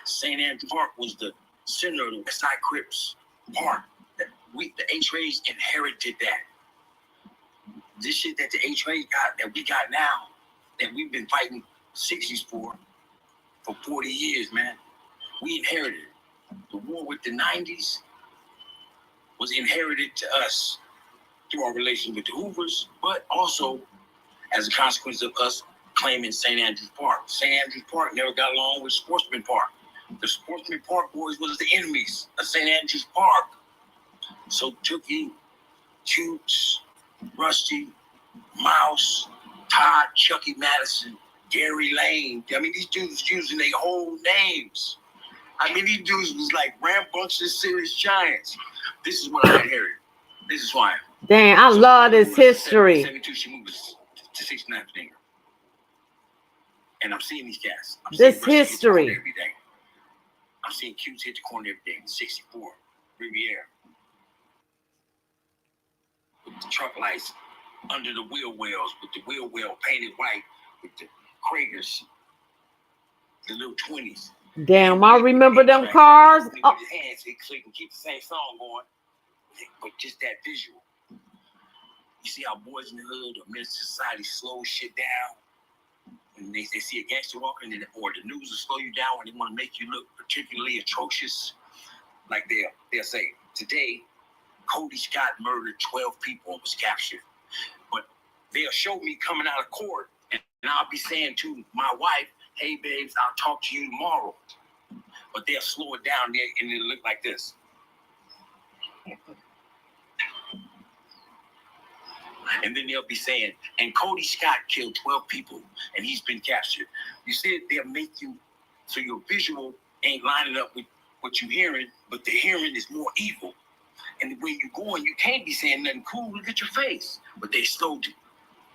St. Andrew Park was the center of the West Side Crips Park. The H-Rays inherited that. This shit that the H-Rays got, that we got now, that we've been fighting 60s for 40 years, man. We inherited it. The war with the 90s was inherited to us through our relation with the Hoovers, but also as a consequence of us claiming St. Andrews Park. St. Andrews Park never got along with Sportsman Park. The Sportsman Park boys was the enemies of St. Andrews Park. So Tookie, Cutes, Rusty, Mouse, Todd, Chucky Madison, Gary Lane. I mean, these dudes using their whole names. I mean, these dudes was like rambunctious, serious giants. This is what I inherited. This is why. Dang, I love this history. 72, she moved to 69th finger. And I'm seeing these cats. This history. Every day. I'm seeing Cutes hit the corner every day. 64, Riviera. With the truck lights under the wheel wells, with the wheel well painted white, with the Kragers, the little 20s. Damn, I remember them cars. With his hands so he can keep the same song going. But just that visual. You see how boys in the hood or Minister Society slow shit down when they see a gangster walking, or the news will slow you down when they want to make you look particularly atrocious. Like they'll say, today, Kody Scott murdered 12 people and was captured. But they'll show me coming out of court, and I'll be saying to my wife, hey, babes, I'll talk to you tomorrow. But they'll slow it down there, and it'll look like this. And then they'll be saying, and Kody Scott killed 12 people, and he's been captured. You see, they'll make you, so your visual ain't lining up with what you're hearing, but the hearing is more evil. And the way you're going, you can't be saying nothing cool. Look at your face. But they slowed the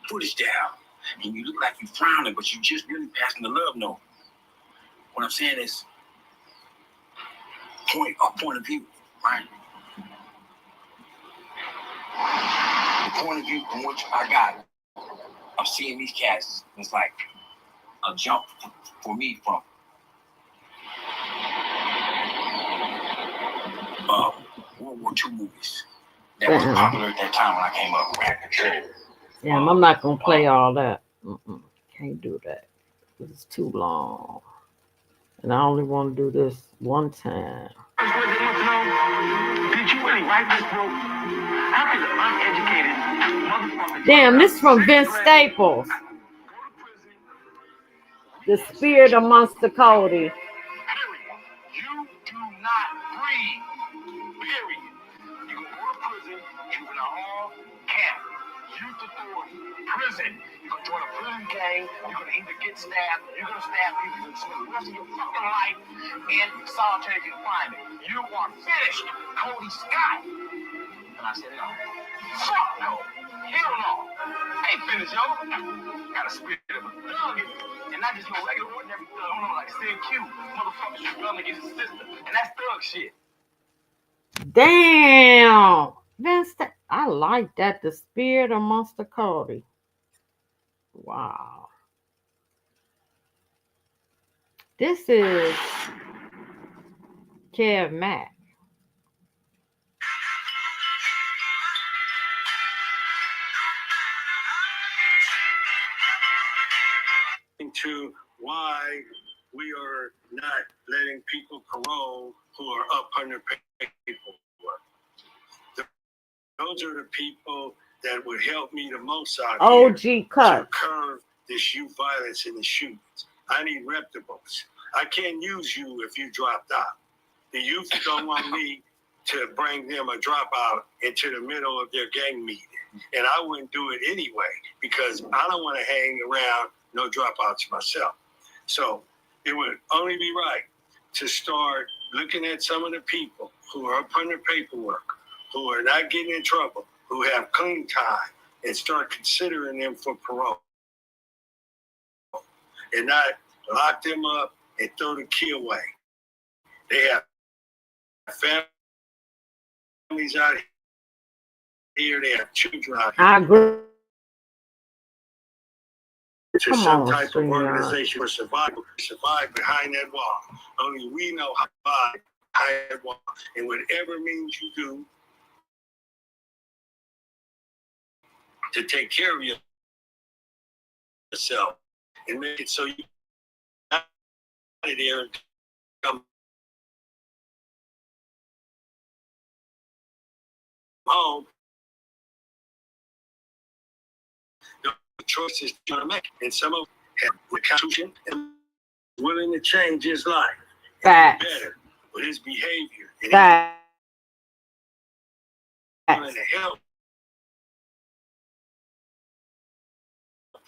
footage down. And you look like you're frowning, but you just really passing the love note. What I'm saying is point of view, right? The point of view from which I got, I'm seeing these cats. It's like a jump for me from World War II movies that was popular at that time when I came up. Wack. Damn, I'm not gonna play all that. Can't do that. It's too long. And I only want to do this one time. Did you really write this book? How could an uneducated motherfucker... Damn, this from Vince Staples. The Spirit of Monster Kody. Period. You do not breathe. Period. You go to prison, juvenile hall, camp, youth authority, prison. You're going to join a prison gang. You're going to either get stabbed, you're going to stab people, you're going to spend the rest of your fucking life in solitary confinement. You are finished, Kody Scott. And I said, no. Fuck no. Hell no. I ain't finished, yo. Got a spirit of a thug in me. And not just no regular ordinary thug. I don't know, like CQ. Motherfuckers who run against the system. And that's thug shit. Damn. Vince, I like that. The Spirit of Monster Kody. Wow. This is Kev Mack. To why we are not letting people parole who are up under paperwork. Those are the people that would help me the most out OG here cut to curb this youth violence and the shootings. I need reputables. I can't use you if you dropped out. The youth don't want me to bring them a dropout into the middle of their gang meeting. And I wouldn't do it anyway because I don't want to hang around no dropouts myself. So it would only be right to start looking at some of the people who are up under paperwork, who are not getting in trouble, who have clean time, and start considering them for parole. And not lock them up and throw the key away. They have families out here, they have children out here. I agree. To some type of organization for survive behind that wall. Only we know how to survive behind that wall. And whatever means you do to take care of yourself and make it so you out of there and come home. The choices you're going to make. And some of them have the Constitution and willing to change his life. Facts. better. But his behavior and Facts. he's willing to help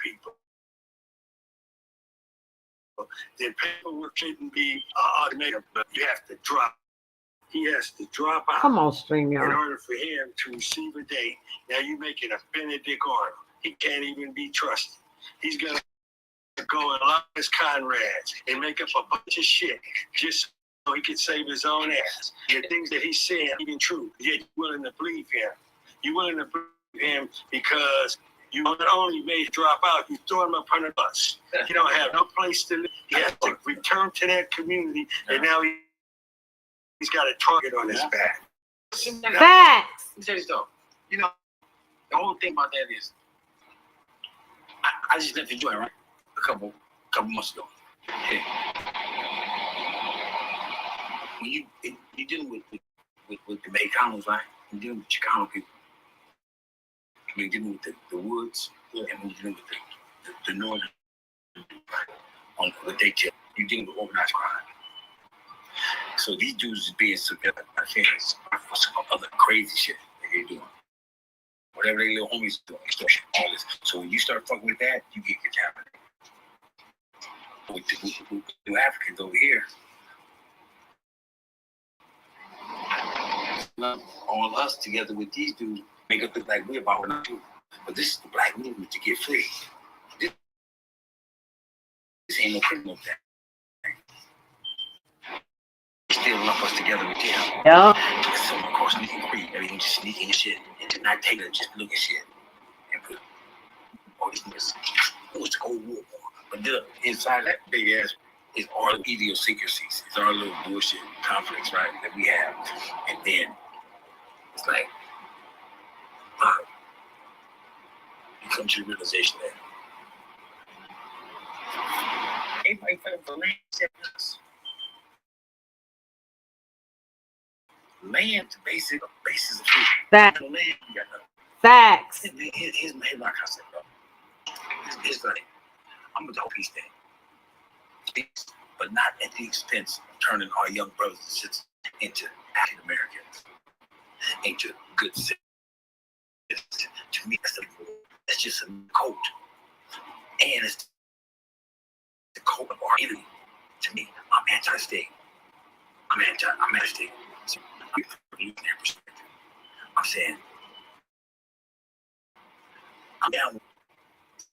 people. Then paperwork shouldn't be automated, but you have to drop. He has to drop out. Come on, In StreamYard. order for him to receive a date. Now you're making a Benedict Arnold. He can't even be trusted. He's gonna go and lock his Conrads and make up a bunch of shit just so he can save his own ass. The things that he's saying are even true, yet you're willing to believe him. You're willing to believe him because you not only made him drop out, you throw him up under the bus. He don't have no place to live. He has to return to that community, and now he's got a target on his back. Facts. Let me tell you though, you know, the whole thing about that is, I just left the joint, right? A couple months ago. Yeah. When you're dealing with the Mexicanos, right? You're dealing with Chicano people. When you're dealing with the woods, and when you're dealing with the northern, on what they tell, you're dealing with organized crime. So these dudes is being subject for some other crazy shit that they're doing. Whatever they little homies doing, extortion, all this. So when you start fucking with that, you get contaminated. With the Africans over here, all us together with these dudes make us look like we're about what do. But this is the black movement to get free. This ain't no criminal thing. Still lump us together with them. Yeah. So of course sneaking free, everything just sneaking shit and to not take it, just look at shit and put all these niggas. It was the Cold War. But inside that big ass is all idiosyncrasies. It's our little bullshit conflicts, right, that we have. And then it's like, you come to the realization that everybody fighting for land except us. Land, basis of food. Facts. No land, you got nothing. Facts. Here's my concept, bro. It's like, I'm with the whole peace thing. Peace, but not at the expense of turning our young brothers and sisters into African Americans, into good citizens. To me, that's just a code. And it's the code of our enemy. To me, I'm anti-state. I'm anti-state. So I'm from that perspective. I'm saying, I'm down with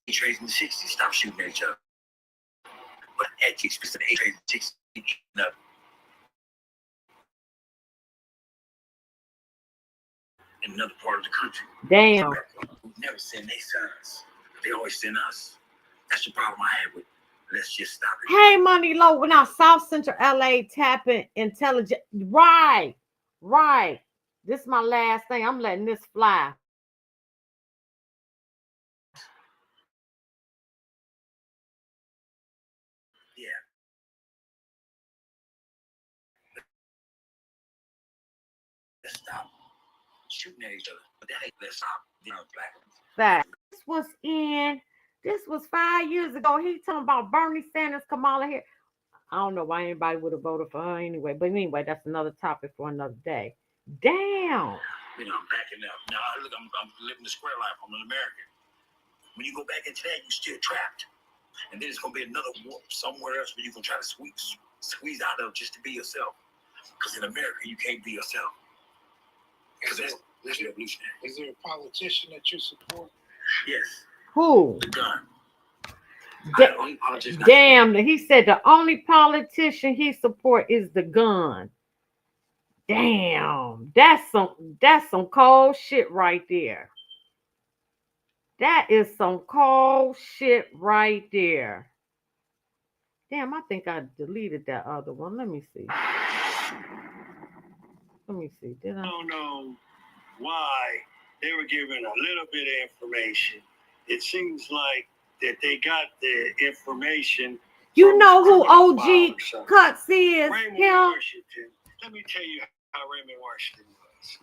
the trades in the 60s, stop shooting at each other. But at the expense of the trades in the 60s, eating up in another part of the country. Damn. We never send their sons. They always send us. That's the problem I had with let's just stop it. Hey, Money Low, we're now South Central LA tapping intelligent. Right. This is my last thing. I'm letting this fly. Yeah. Let's stop shooting at each other. But that ain't let's stop. Black. Fact. This was 5 years ago. He talking about Bernie Sanders, Kamala Harris. I don't know why anybody would have voted for her anyway. But anyway, that's another topic for another day. Damn. You know, I'm backing up. Now, look, I'm living the square life. I'm an American. When you go back into that, you're still trapped. And then it's going to be another war somewhere else where you can try to squeeze out of just to be yourself. Because in America, you can't be yourself. Because that's revolutionary. Is there a politician that you support? Yes. Who? The gun. Damn, he said the only politician he support is the gun. Damn, that's some cold shit right there. That is some cold shit right there. Damn, I think I deleted that other one. Let me see. Did I? I don't know why they were given a little bit of information. It seems like that they got the information. You know who OG Cuts is? Raymond Him? Washington. Let me tell you how Raymond Washington was.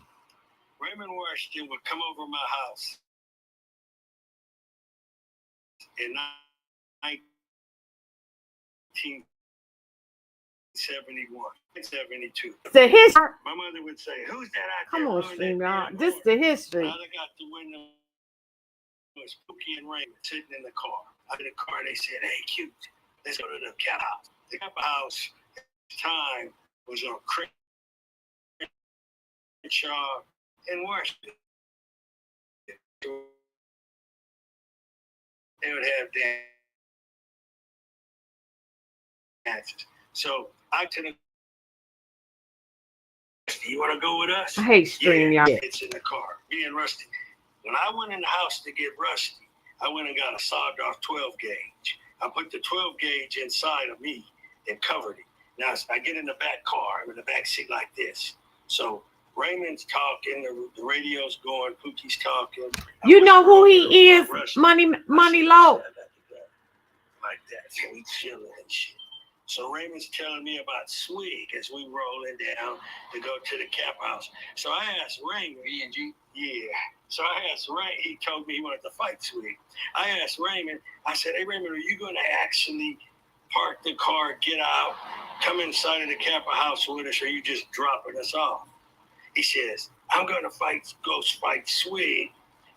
Raymond Washington would come over my house in 19 1971, 72. The history. My mother would say, "Who's that out Come there on, blowing stream, that y'all. damn This horn?" the history. Out got the window was Pookie and Raymond sitting in the car. Out of the car, they said, "Hey, cute, let's go to the cat house." The cat house at the time was on Crenshaw and Washington. They would have dances. So I to the, you want to go with us? I hate stream, y'all. It's in the car. Me and Rusty. When I went in the house to get Rusty, I went and got a sawed-off 12 gauge. I put the 12 gauge inside of me and covered it. Now I get in the back car. I'm in the back seat like this. So Raymond's talking, the radio's going, Pookie's talking. You know who he is? Money Low. Like that. So we chilling and shit. So Raymond's telling me about Swig as we rolling down to go to the cap house. So I asked Raymond. B&G? Yeah. So I asked Raymond. He told me he wanted to fight Swig. I asked Raymond. I said, "Hey Raymond, are you going to actually park the car, get out, come inside of the cap house with us, or are you just dropping us off?" He says, "I'm going to go fight Swig,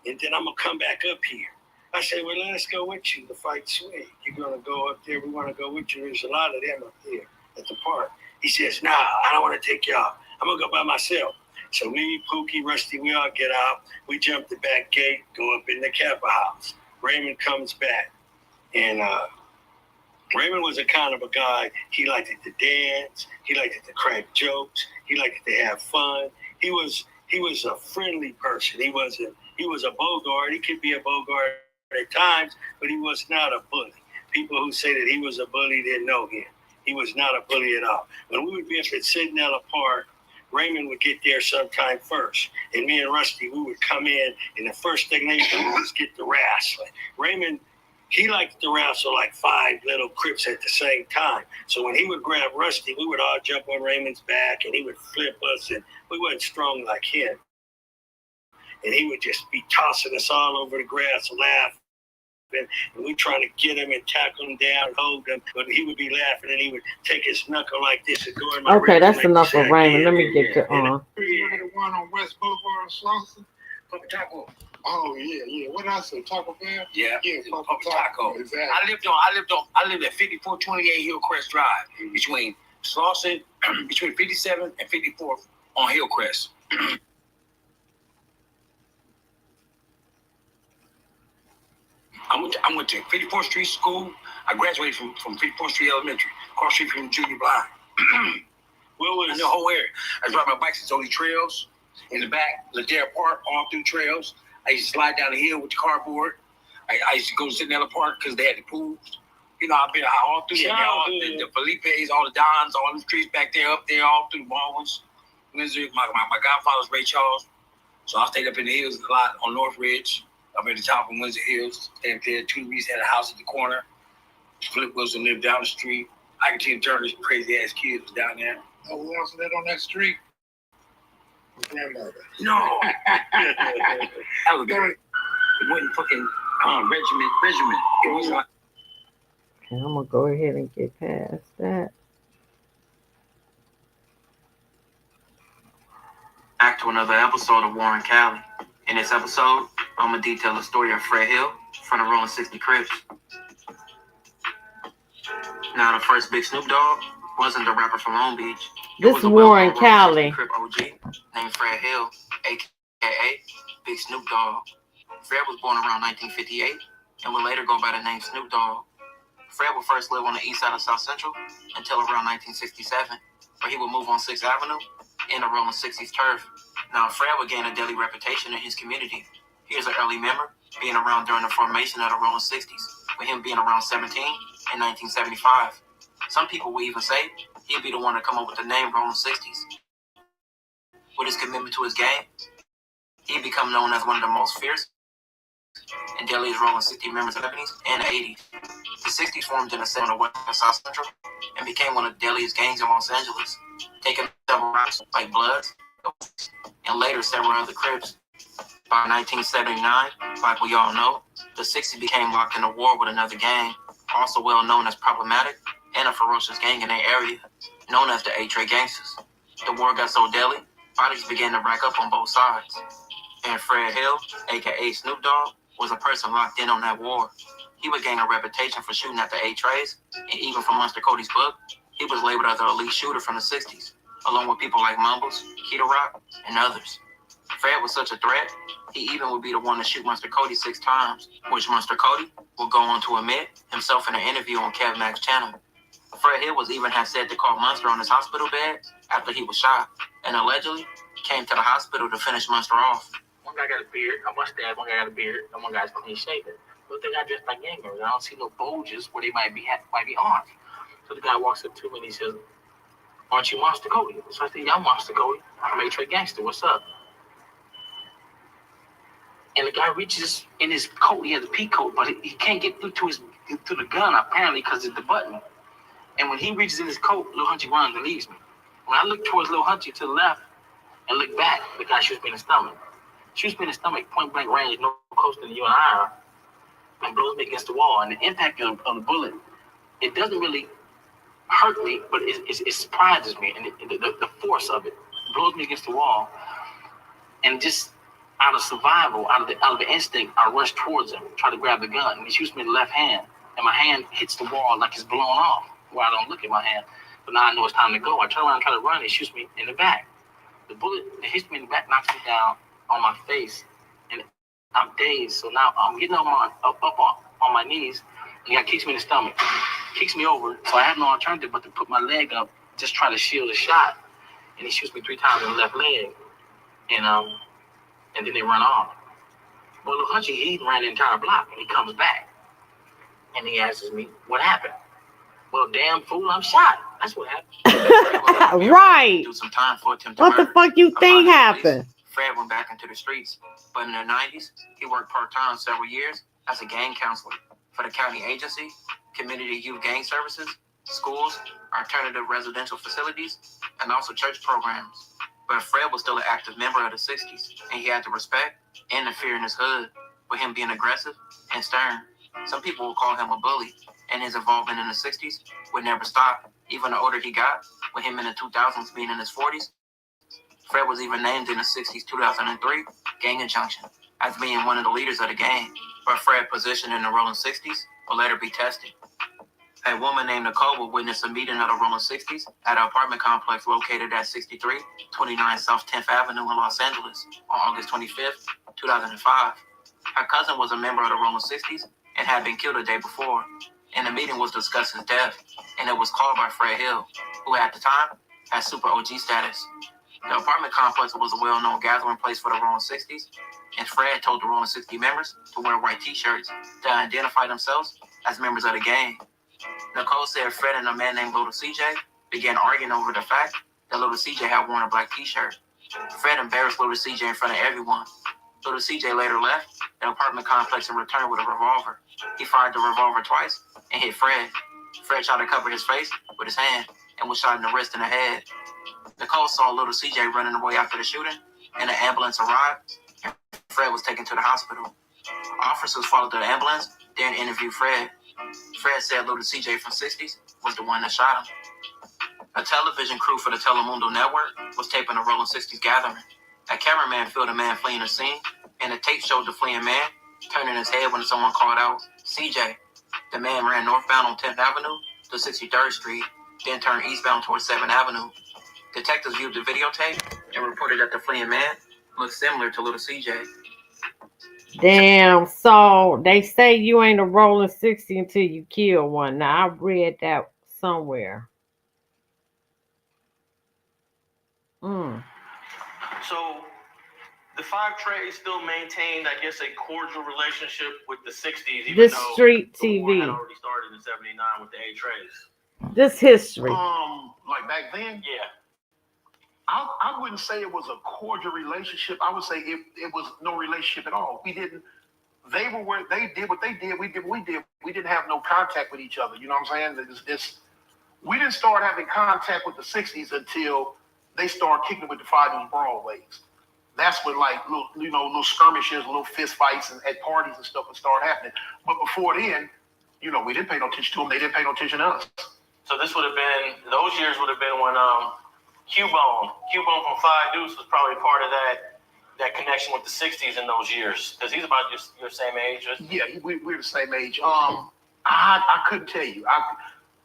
and then I'm going to come back up here." I said, "Well, let us go with you to fight Swig. You're going to go up there. We want to go with you. There's a lot of them up there at the park." He says, "Nah, I don't want to take y'all. I'm going to go by myself." So me, Pookie, Rusty, we all get out. We jump the back gate, go up in the Kappa house. Raymond comes back. And Raymond was a kind of a guy, he liked it to dance. He liked it to crack jokes. He liked it to have fun. He was a friendly person. He was a Bogart. He could be a Bogart at times, but he was not a bully. People who say that he was a bully didn't know him. He was not a bully at all. When we would be up at Sidnella Park, Raymond would get there sometime first. And me and Rusty, we would come in, and the first thing they do was get the wrestling. Raymond, he liked to wrestle like 5 little Crips at the same time. So when he would grab Rusty, we would all jump on Raymond's back, and he would flip us, and we wasn't strong like him. And he would just be tossing us all over the grass, laughing. And we trying to get him and tackle him down, hold him, but he would be laughing, and he would take his knuckle like this and go in my Okay, that's enough of Raymond. Let me get to You remember the one on West Boulevard in Slauson? Papa Taco. Oh yeah. What I say, Taco Bell? Yeah. Yeah, Papa Taco. Exactly. I lived at 5428 Hillcrest Drive between Slauson, between 57 and 54th on Hillcrest. I went to 54th Street School. I graduated from 54th Street Elementary, across the street from Junior Blind. In the whole area. I ride my bikes to Tony Trails. In the back, Ladera Park, all through trails. I used to slide down the hill with the cardboard. I used to go to Sidnella Park because they had the pools. You know, I've been all through the Felipe's, all the Dons, all the streets back there, up there, all through the Baldwins, Windsor. My godfather's Ray Charles. So I stayed up in the hills a lot on North Ridge. Up at the top of Windsor Hills, stayed up there. Two Reese had a house at the corner. Flip Wilson lived down the street. I can Tina Turner's crazy ass kids was down there. No one else lived on that street. My grandmother. No. That was good. It wasn't fucking regiment. It was like. Okay, I'm gonna go ahead and get past that. Back to another episode of Warren Cali. In this episode, I'm going to detail the story of Fred Hill from the Rolling 60 Crips. Now, the first big Snoop Dogg wasn't the rapper from Long Beach. This is Warren Cali. Crip OG named Fred Hill, a.k.a. Big Snoop Dogg. Fred was born around 1958 and would later go by the name Snoop Dogg. Fred would first live on the east side of South Central until around 1967, where he would move on 6th Avenue in the Rolling 60s turf. Now, Fred would gain a daily reputation in his community. Here's an early member, being around during the formation of the Rolling 60s, with him being around 17 in 1975. Some people will even say he'd be the one to come up with the name Rolling 60s. With his commitment to his game, he'd become known as one of the most fierce and deadliest Rolling 60 members of the 70s and the 80s. The 60s formed in the center of West and South Central and became one of the deadliest gangs in Los Angeles, taking several rappers like Bloods and later several other Crips. By 1979, like we all know, the 60s became locked in a war with another gang, also well known as Problematic and a ferocious gang in their area. known as the A-Tray Gangsters. The war got so deadly, bodies began to rack up on both sides. And Fred Hill, aka Snoop Dogg, was a person locked in on that war. He would gain a reputation for shooting at the A-Trays, and even from Monster Cody's book, he was labeled as an elite shooter from the 60s, along with people like Mumbles, Kida Rock, and others. Fred was such a threat, he even would be the one to shoot Monster Cody 6 times, which Monster Cody would go on to admit himself in an interview on Kev Mack's channel. Fred Hill was even had said to call Monster on his hospital bed after he was shot, and allegedly came to the hospital to finish Monster off. One guy got a beard, a mustache, one guy got a beard, and one guy's clean shaven. But they got dressed like gang members. I don't see no bulges where they might be armed. So the guy walks up to me and he says, "Aren't you Monster Cody?" So I said, "Yeah, I'm Monster Cody. I'm a trade gangster. What's up?" And the guy reaches in his coat. He has a pea coat, but he can't get through to the gun apparently because it's the button. And when he reaches in his coat, Lil Hunchy runs and leaves me. When I look towards Lil Hunchy to the left and look back, the guy shoots me in the stomach. Shoots me in the stomach, point blank range, no closer than you and I are, and blows me against the wall. And the impact of the bullet, it doesn't really hurt me, but it surprises me. And the force of it blows me against the wall. And just out of survival, out of the instinct, I rush towards him, try to grab the gun. And he shoots me in the left hand. And my hand hits the wall like it's blown off, where I don't look at my hand. But now I know it's time to go. I turn around and try to run, and he shoots me in the back. The bullet that hits me in the back knocks me down on my face, and I'm dazed. So now I'm getting up on my knees, and he kicks me in the stomach, kicks me over. So I have no alternative but to put my leg up, just try to shield the shot. And he shoots me 3 times in the left leg, and then they run off. But Lil Hunchy, he ran the entire block, and he comes back, and he asks me, "What happened?" "Well, damn fool, I'm shot." That's what happened. Right. Do some time for attempted what murder. The fuck you think happened? Fred went back into the streets, but in the 90s, he worked part-time several years as a gang counselor for the county agency, community youth gang services, schools, alternative residential facilities, and also church programs. But Fred was still an active member of the 60s, and he had the respect and the fear in his hood, with him being aggressive and stern. Some people will call him a bully, and his involvement in the 60s would never stop. Even the older he got, with him in the 2000s being in his 40s, Fred was even named in the 60s 2003 Gang Injunction as being one of the leaders of the gang, but Fred's position in the Rolling 60s will later be tested. A woman named Nicole will witness a meeting of the Rolling 60s at an apartment complex located at 6329 South 10th Avenue in Los Angeles on August 25th, 2005. Her cousin was a member of the Rolling 60s and had been killed the day before, and the meeting was discussing his death, and it was called by Fred Hill, who at the time had super OG status. The apartment complex was a well-known gathering place for the Rolling 60s, and Fred told the Rolling 60 members to wear white t-shirts to identify themselves as members of the gang. Nicole said Fred and a man named Little CJ began arguing over the fact that Little CJ had worn a black t-shirt. Fred embarrassed Little CJ in front of everyone. Little CJ later left the apartment complex and returned with a revolver. He fired the revolver twice and hit Fred. Fred tried to cover his face with his hand and was shot in the wrist and the head. Nicole saw Little CJ running away after the shooting, and an ambulance arrived, and Fred was taken to the hospital. Officers followed the ambulance, then interviewed Fred. Fred said Little CJ from 60s was the one that shot him. A television crew for the Telemundo network was taping a Rolling 60s gathering. A cameraman filmed a man fleeing the scene, and the tape showed the fleeing man turning his head when someone called out, "CJ." The man ran northbound on 10th Avenue to 63rd Street, then turned eastbound towards 7th Avenue. Detectives viewed the videotape and reported that the fleeing man looked similar to Little CJ. Damn, so they say you ain't a rolling 60 until you kill one. Now, I read that somewhere. So the Five Trays still maintained, I guess, a cordial relationship with the 60s, even This though street the war TV. had already started in 79 with the A-Trays. This history. Like back then, Yeah. I wouldn't say it was a cordial relationship. I would say it was no relationship at all. They did what they did. We did what we did. We didn't have no contact with each other. You know what I'm saying? We didn't start having contact with the 60s until they started kicking with the 5 News Broadways. That's when little skirmishes, little fist fights at parties and stuff would start happening. But before then, we didn't pay no attention to them. They didn't pay no attention to us. So this would have been, those years would have been when Q-Bone from Five Deuce was probably part of that connection with the 60s in those years. Because he's about your same age. Yeah, we're the same age. I couldn't tell you.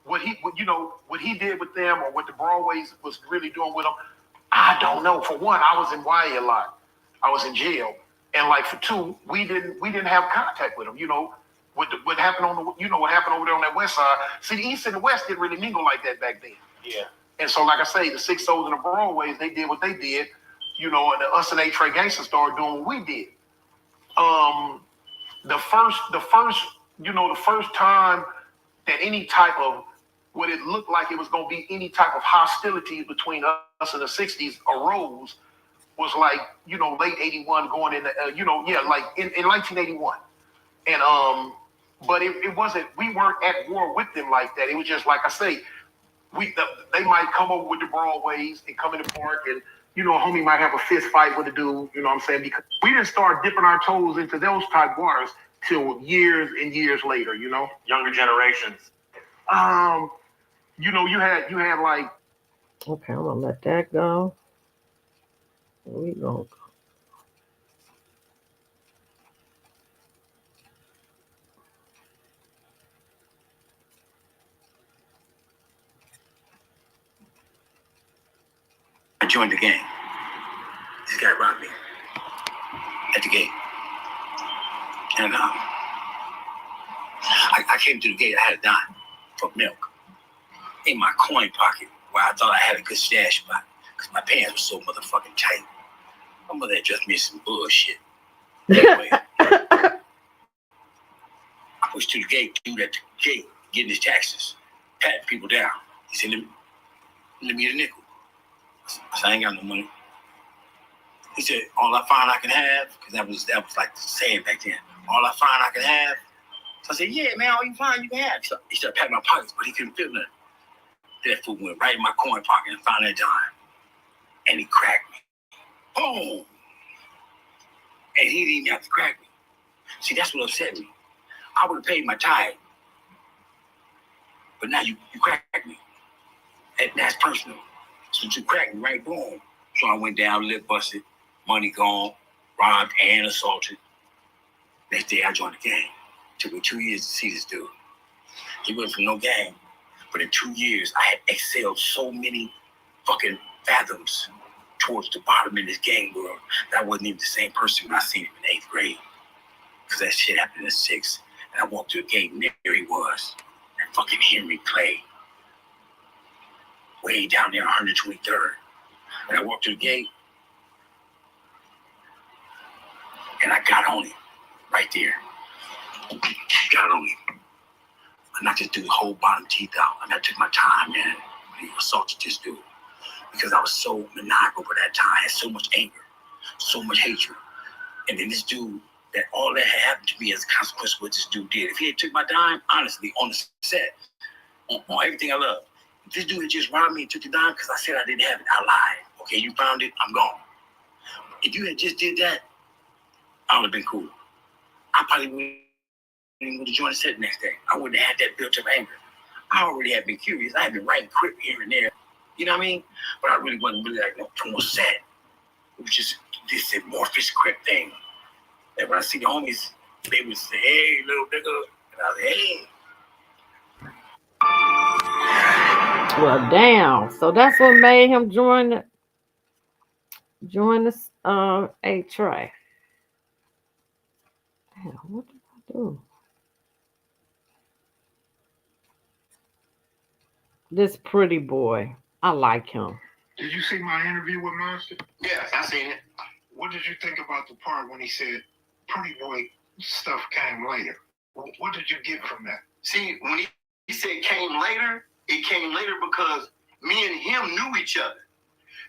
What he did with them or what the Broadways was really doing with them, I don't know. For one, I was in YA a lot. I was in jail. And like for two, we didn't have contact with them, what happened what happened over there on that west side. See, the East and the West didn't really mingle like that back then. Yeah. And so, like I say, the 6 O's and the Broadways, they did what they did, and the us and A-Tray Gangsters started doing what we did. The first time that any type of what it looked like it was going to be any type of hostility between us and the 60s arose was like, late 81 going into, like in 1981. And, but it wasn't, we weren't at war with them like that. It was just, like I say, they might come over with the Broadways and come in the park and, a homie might have a fist fight with a dude, you know what I'm saying? Because we didn't start dipping our toes into those type waters till years and years later, Younger generations. You had like. Okay, I'm gonna let that go. We gonna go. I joined the gang. This guy robbed me at the gate. And I came to the gate, I had a dime for milk in my coin pocket where I thought I had a good stash spot because my pants were so motherfucking tight. My mother had just made some bullshit. Anyway, I pushed to the gate, dude at the gate, getting his taxes, patting people down. He said, let me get a nickel. I said, I ain't got no money. He said, all I find I can have, because that was like the saying back then, all I find I can have. So I said, yeah, man, all you find you can have. So he started patting my pockets, but he couldn't feel nothing. That fool went right in my coin pocket and found that dime. And he cracked me. Boom! And he didn't even have to crack me. See, that's what upset me. I would have paid my tithe. But now you cracked me. And that's personal. So you cracked me, right? Boom. So I went down, lip busted, money gone, robbed and assaulted. Next day I joined the gang. Took me 2 years to see this dude. He went from no gang, but in 2 years I had excelled so many fucking fathoms towards the bottom in this gang world that I wasn't even the same person when I seen him in 8th grade. Because that shit happened in 6th, and I walked through the gate and there he was. And fucking Henry Clay. Way down there, 123rd. And I walked through the gate, and I got on him right there. Got on him. And I just threw the whole bottom teeth out. And I took my time, man, when he assaulted this dude. Because I was so maniacal for that time. I had so much anger, so much hatred. And then this dude, that all that had happened to me as a consequence of what this dude did. If he had took my dime, honestly, on the set, on everything I love, if this dude had just robbed me and took the dime because I said I didn't have it, I lied. Okay, you found it, I'm gone. If you had just did that, I would have been cool. I probably wouldn't have joined the set the next day. I wouldn't have had that built up anger. I already had been curious. I had been writing quick here and there. You know what I mean? But I really wasn't really like no on set. It was just this amorphous crip thing. And when I see the homies, they would say, hey, little nigga. And I was like, hey. Well, damn. So that's what made him join the A-Tray. Damn, what did I do? This pretty boy. I like him. Did you see my interview with Monster? Yes, I seen it. What did you think about the part when he said pretty boy stuff came later? What did you get from that? See, when he said came later, it came later because me and him knew each other.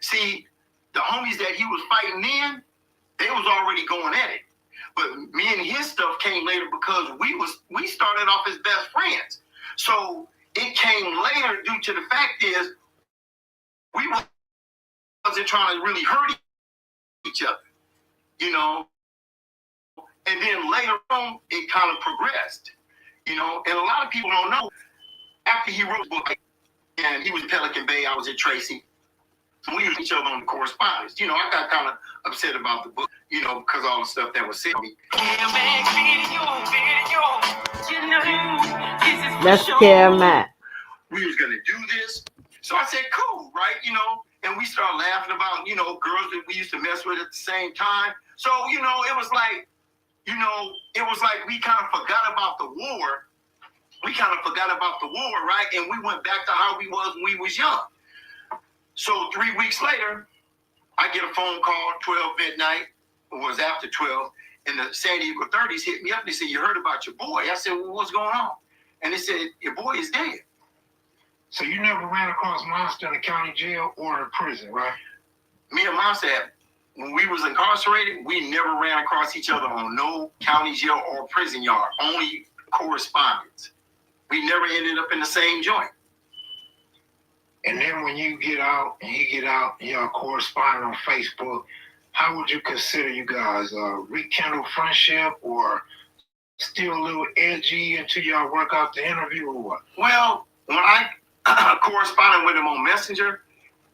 See, the homies that he was fighting then, they was already going at it. But me and his stuff came later because we started off as best friends. So it came later due to the fact is we wasn't trying to really hurt each other, you know. And then later on, it kind of progressed, you know. And a lot of people don't know, after he wrote the book, and he was Pelican Bay. I was at Tracy. And we used each other on the correspondence. You know, I got kind of upset about the book, you know, because all the stuff that was said to me. Let's scare Matt. We was gonna do this, so I said, "Cool, right?" You know, and we started laughing about, you know, girls that we used to mess with at the same time. So, you know, it was like, you know, it was like we kind of forgot about the war. We kind of forgot about the war, right? And we went back to how we was when we was young. So 3 weeks later, I get a phone call, 12 midnight, it was after 12, and the San Diego 30s hit me up. They said, "You heard about your boy?" I said, "Well, what's going on?" And they said, "Your boy is dead." So you never ran across Monster in the county jail or in prison, right? Me and Monster, when we was incarcerated, we never ran across each other on no county jail or prison yard, only correspondence. We never ended up in the same joint. And then when you get out and he get out and y'all corresponding on Facebook, how would you consider you guys rekindle friendship or still a little edgy until y'all work out the interview or what? Well, when I corresponded with him on Messenger,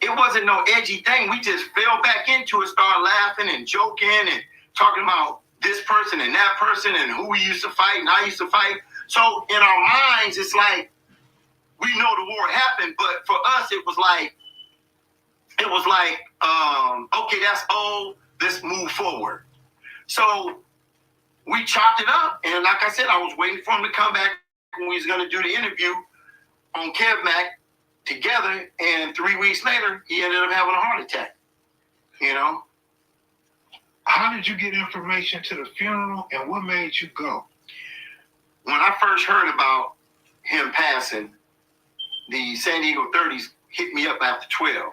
it wasn't no edgy thing. We just fell back into it, started laughing and joking and talking about this person and that person and who we used to fight and I used to fight. So in our minds, it's like, we know the war happened, but for us, it was like, okay, that's old. Let's move forward. So we chopped it up, and like I said, I was waiting for him to come back when we was going to do the interview on KevMac together, and 3 weeks later, he ended up having a heart attack. You know. How did you get information to the funeral, and what made you go? When I first heard about him passing, the San Diego 30s hit me up after 12,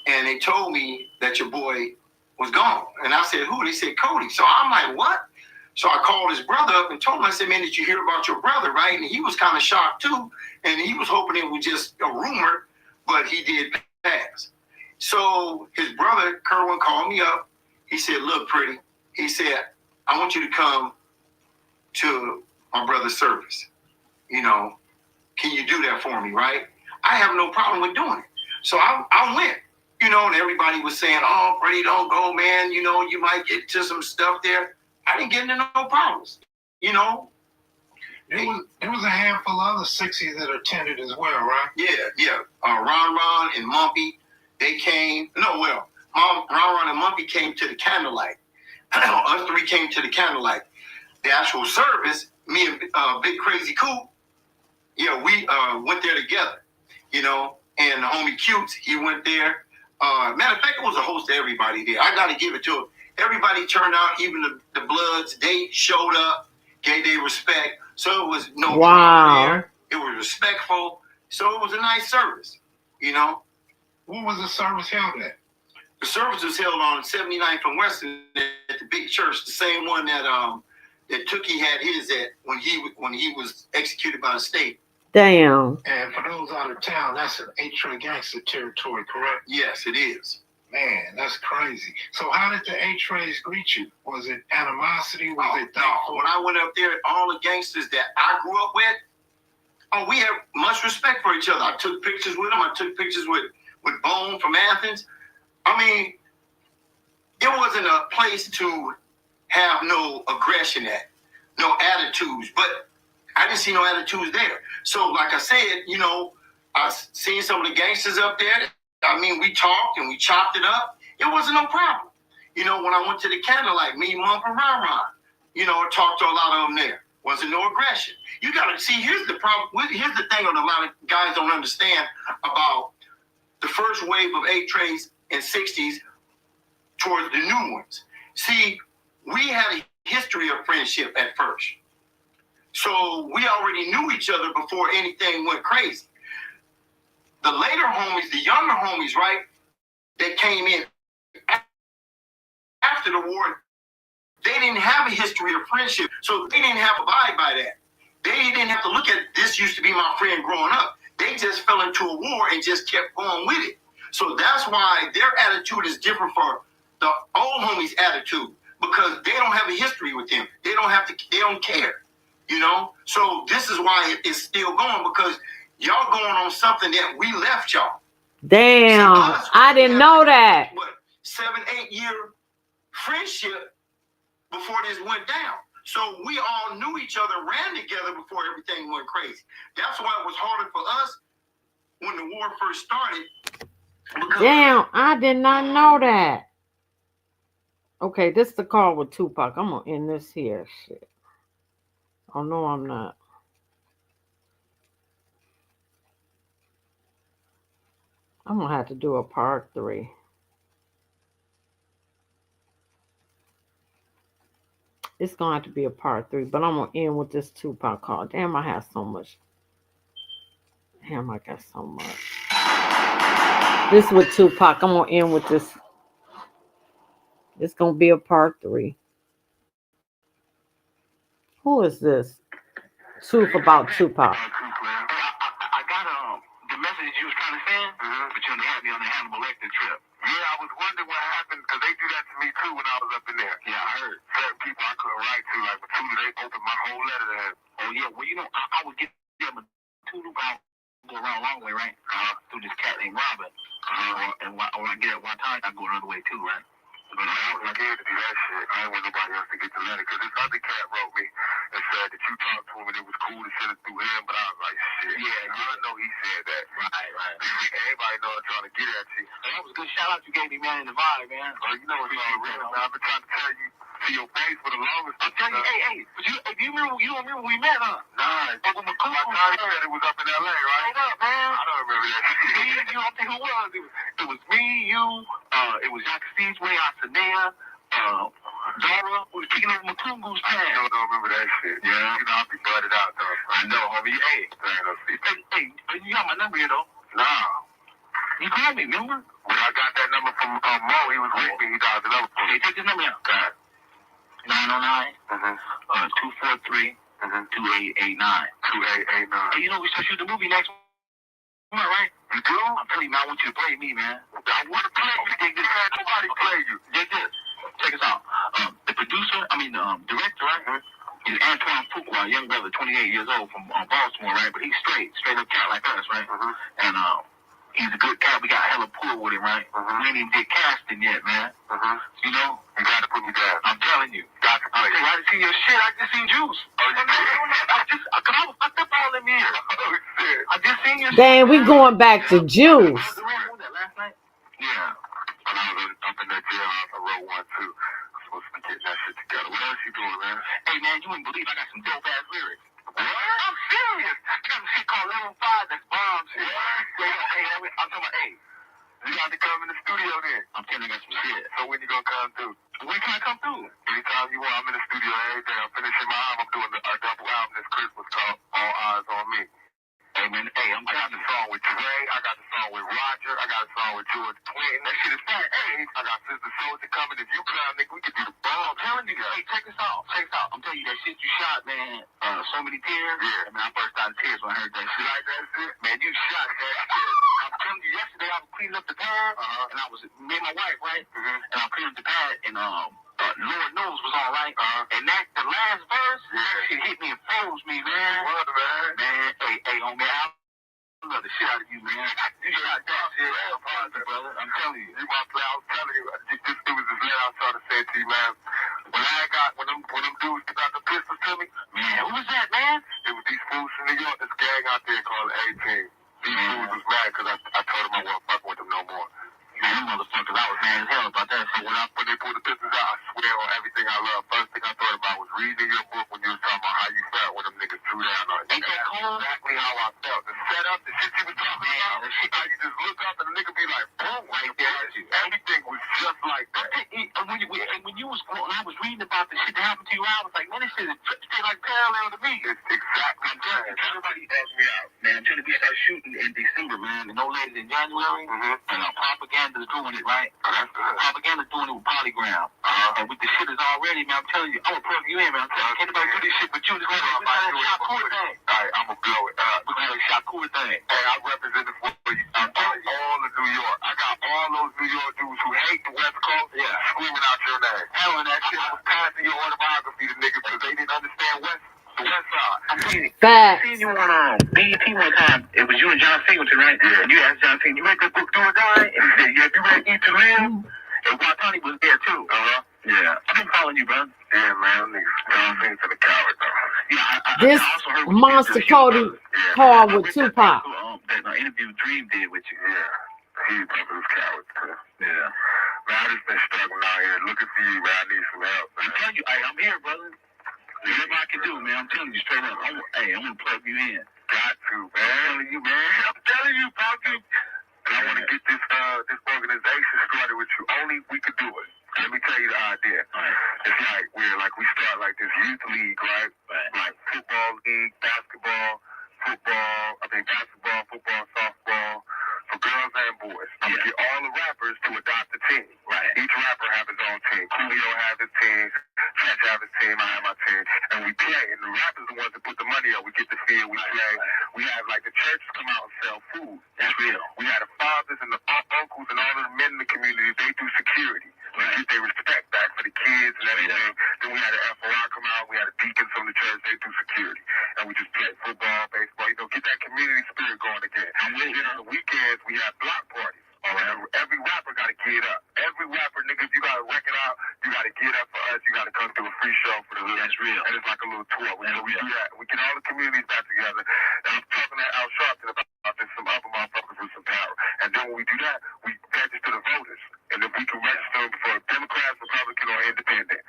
and they told me that your boy was gone. And I said, "Who?" They said, "Kody." So I'm like, "What?" So I called his brother up and told him, I said, "Man, did you hear about your brother, right?" And he was kind of shocked too, and he was hoping it was just a rumor, but he did pass. So his brother, Kerwin, called me up. He said, "Look, pretty," he said, "I want you to come to my brother's service. You know, can you do that for me, right?" I have no problem with doing it. So I went, you know, and everybody was saying, "Oh, Freddie, don't go, man. You know, you might get to some stuff there." I didn't get into no problems, you know. There was a handful of other 60s that attended as well, right? Yeah. Ron and Mumpy, they came. No, well, Ron and Mumpy came to the candlelight. Us three came to the candlelight. The actual service, me and Big Crazy Coop, yeah, we went there together, you know, and the homie Cutes, he went there. Matter of fact, it was a host of everybody there. I got to give it to him. Everybody turned out, even the Bloods, they showed up, gave their respect. So it was no drama there. It was respectful. So it was a nice service, you know. What was the service held at? The service was held on 79th and Western at the big church, the same one that Tookie had his at when he was executed by the state. Damn. And for those out of town, that's an A-Tray gangster territory, correct? Yes, it is. Man, that's crazy. So how did the A-Trays greet you? Was it animosity? Was it no. When I went up there, all the gangsters that I grew up with, we have much respect for each other. I took pictures with them. I took pictures with Bone from Athens. I mean, it wasn't a place to have no aggression at, no attitudes. But I didn't see no attitudes there. So, like I said, you know, I seen some of the gangsters up there. I mean, we talked and we chopped it up. It wasn't no problem. You know, when I went to the candlelight, me, Mump, and Ron, you know, I talked to a lot of them there. Wasn't no aggression. You got to see, here's the problem. Here's the thing that a lot of guys don't understand about the first wave of A-Trays and 60s towards the new ones. See, we had a history of friendship at first. So we already knew each other before anything went crazy. The later homies, the younger homies, right, that came in after the war, they didn't have a history of friendship. So they didn't have to abide by that. They didn't have to look at this used to be my friend growing up. They just fell into a war and just kept going with it. So that's why their attitude is different from the old homies' attitude, because they don't have a history with them. They don't care, you know? So this is why it's still going, because Y'all going on something that we left y'all. Damn, I didn't know that. What, 7-8 year friendship before this went down. So we all knew each other, ran together before everything went crazy. That's why it was harder for us when the war first started. Damn, I did not know that. Okay, this is the call with Tupac. I'm gonna end this here. Shit. Oh no, I'm not. I'm gonna have to do a part 3. It's gonna have to be a part 3, but I'm gonna end with this Tupac call. Damn, I have so much. Damn, I got so much. This with Tupac. I'm gonna end with this. It's gonna be a part 3. Who is this? Truth about Tupac. I got the message you was trying to send, but you only had me on the Hannibal Lecter trip. Yeah, I was wondering what happened because they do that to me too when I was up in there. Yeah, I heard certain people I couldn't write to, like Matulu, they opened my whole letter to him. Oh yeah, well I would get Matulu, I go around a long way, right? Through this cat named Robin. And when I get at one time, I go another way too, right? But I was scared to do that shit. I didn't want nobody else to get the letter because this other cat wrote me and said that you talked to him and it was cool to send it through him, but I was like, shit. Yeah, I know he said that. Right. Everybody know I'm trying to get at you. And that was a good shout out you gave me, man, in the vibe, man. Oh, you know it's all real, man. I've been trying to tell you to your face for the longest time. I'm telling you, hey, but you don't remember we met, huh? Nah. Uncle McCool. My God, said it was up in L.A., right? Hold up, man. I don't remember that shit. You don't think who it was? It was me, you, it was Jack Speedway, Asanea, Dara, who was kicking over Makungu's pad. I don't remember that shit. Yeah. You know, I'll be butted out, though. I know, homie. Hey, you got my number here, though? Nah. You called me, remember? When I got that number from Mo, he was with me. He got the number from me. Hey, take this number out. Okay. 909 243 2889. 2889. Hey, you know we should shoot the movie next month, right? You do? I'm telling you, man, I want you to play me, man. I want to play you. Nobody play you. Yes. Check us out. The producer, director, right? Is Antoine Fuqua, a young brother, 28 years old from Baltimore, right? But he's straight up cat like us, right? And he's a good cat. We got hella pool with him, right? We ain't even did casting yet, man. You know? You got to put me down. I'm telling you. Got to play. I didn't see your shit. I just seen Juice. I was fucked up all in here. Oh, shit. I just seen your shit. Damn, we going back to Juice. Last night? Yeah. When I was up in that jailhouse, I wrote one, too. I'm supposed to be getting that shit together. What else you doing, man? Hey, man, you wouldn't believe I got some dope-ass lyrics. What? I'm serious. I got some shit called Level 5 that's bomb shit. Hey, I'm talking about, hey, you got to come in the studio then. I'm telling you, I got some shit. So when you gonna come through? When can I come through? Anytime you want. I'm in the studio every day. I'm finishing my album. I'm doing a double album this Christmas called All Eyes on Me. Hey, man, I got the song with Dre. I got the song with Roger. I got the song with George Clinton. That shit is fun. Hey, I got Sister Soldier coming. If you come, nigga, we could do the bomb. I'm telling you, hey, check this out. I'm telling you, that shit you shot, man, So Many Tears. Yeah. I mean, I burst out in tears when I heard that shit. Like that shit? Man, you shot that shit. I'm telling you, yesterday I was cleaning up the pad, and I was, me and my wife, right? And I cleaned up the pad, and, Lord Knows was all right. And that, the last verse, shit hit me and froze me, man. What, man? Man, hey, homie, I love the shit out of you, man. You shot that shit. Brother. I'm telling you. You my play. I was telling you. It was this letter I was trying to say to you, man. When them dudes got the pistols to me, man, who was that, man? It was these fools from New York. This gang out there called the A-Team. These fools was mad because I told them I wasn't fucking with them no more. Man, them motherfuckers, I was mad as hell about that. So when they pulled the pistols out, I swear on everything I love. First thing I thought about was reading your book when you was talking about how you felt when them niggas drew down on you. Ain't that cool? Exactly how I felt. The setup, the shit you was talking about, the shit how you just look up and the nigga be like, boom, right there. Everything was just like that. When I was reading about the shit that happened to you, I was like, man, this shit is straight like parallel to me. It's exactly. I'm telling you, everybody asked me out. Man, I'm telling you, we started shooting in December, man, and no later than January. And our propaganda's doing it, right? Propaganda's doing it with Polygram. And with the shit is already, man, I'm telling you, I'm gonna plug you in, man. I'm telling you, can't nobody do this shit but you. This is a Shakur thing. Alright, I'm gonna blow it up. We're gonna have a Shakur thing. Hey, I represent it for you. I'm telling you, all of New York. I got all those New York dudes who hate the West Coast, screaming out your name. Hell, and that shit, I was passing your autobiography to niggas because they didn't understand the West Side. I'm saying, Facts. I seen you on BET one time. It was you and John Singleton, right? Yeah. And you asked John Singleton, you read the book Do or Die? And he said, yeah, you read Eat to Live? And Watani was there too. Yeah. I've been following you, bro. Yeah, man. John Singleton a coward, though. Yeah, This I also heard Monster Kody called with Tupac. That interview Dream did with you. Yeah. He's a coward, too. Yeah. Man, I just been struggling out here looking for you, man. I need some help, man. I'm telling you, I'm here, brother. Whatever I can do, man. I'm telling you straight up. I'm gonna plug you in. Got to, man. I'm telling you, man. I'm telling you, Poppy. And I want to get this organization started with you. Only we could do it. Let me tell you the idea. Right. It's like we start like this youth league, right? Like football league, basketball, softball, for girls and boys. I'm gonna get all the rappers to adopt a team. Right. Each rapper have his own team. Coolio have his team. Stretch have his team. I have my team. And we play. And the rappers are the ones that put the money up. We get the field. We play. We have like the churches come out and sell food. That's real. We have the fathers and the uncles and all of the men in the community. They do security. Get their respect back for the kids and everything. Then we had the FOI come out. We had the deacons from the church. They do security. And we just play football, baseball. Get that community spirit going again. And then on the weekends, we have block parties. All right. Every rapper got to get up. Every rapper, niggas, you got to wreck it out. You got to get up for us. You got to come do a free show for the hood. That's real. And it's like a little tour. We do that. We get all the communities back together. And I'm talking to Al Sharpton about this, some other motherfuckers with some power. And then when we do that, we register the voters. And if we can register them for Democrats, Republican, or Independent.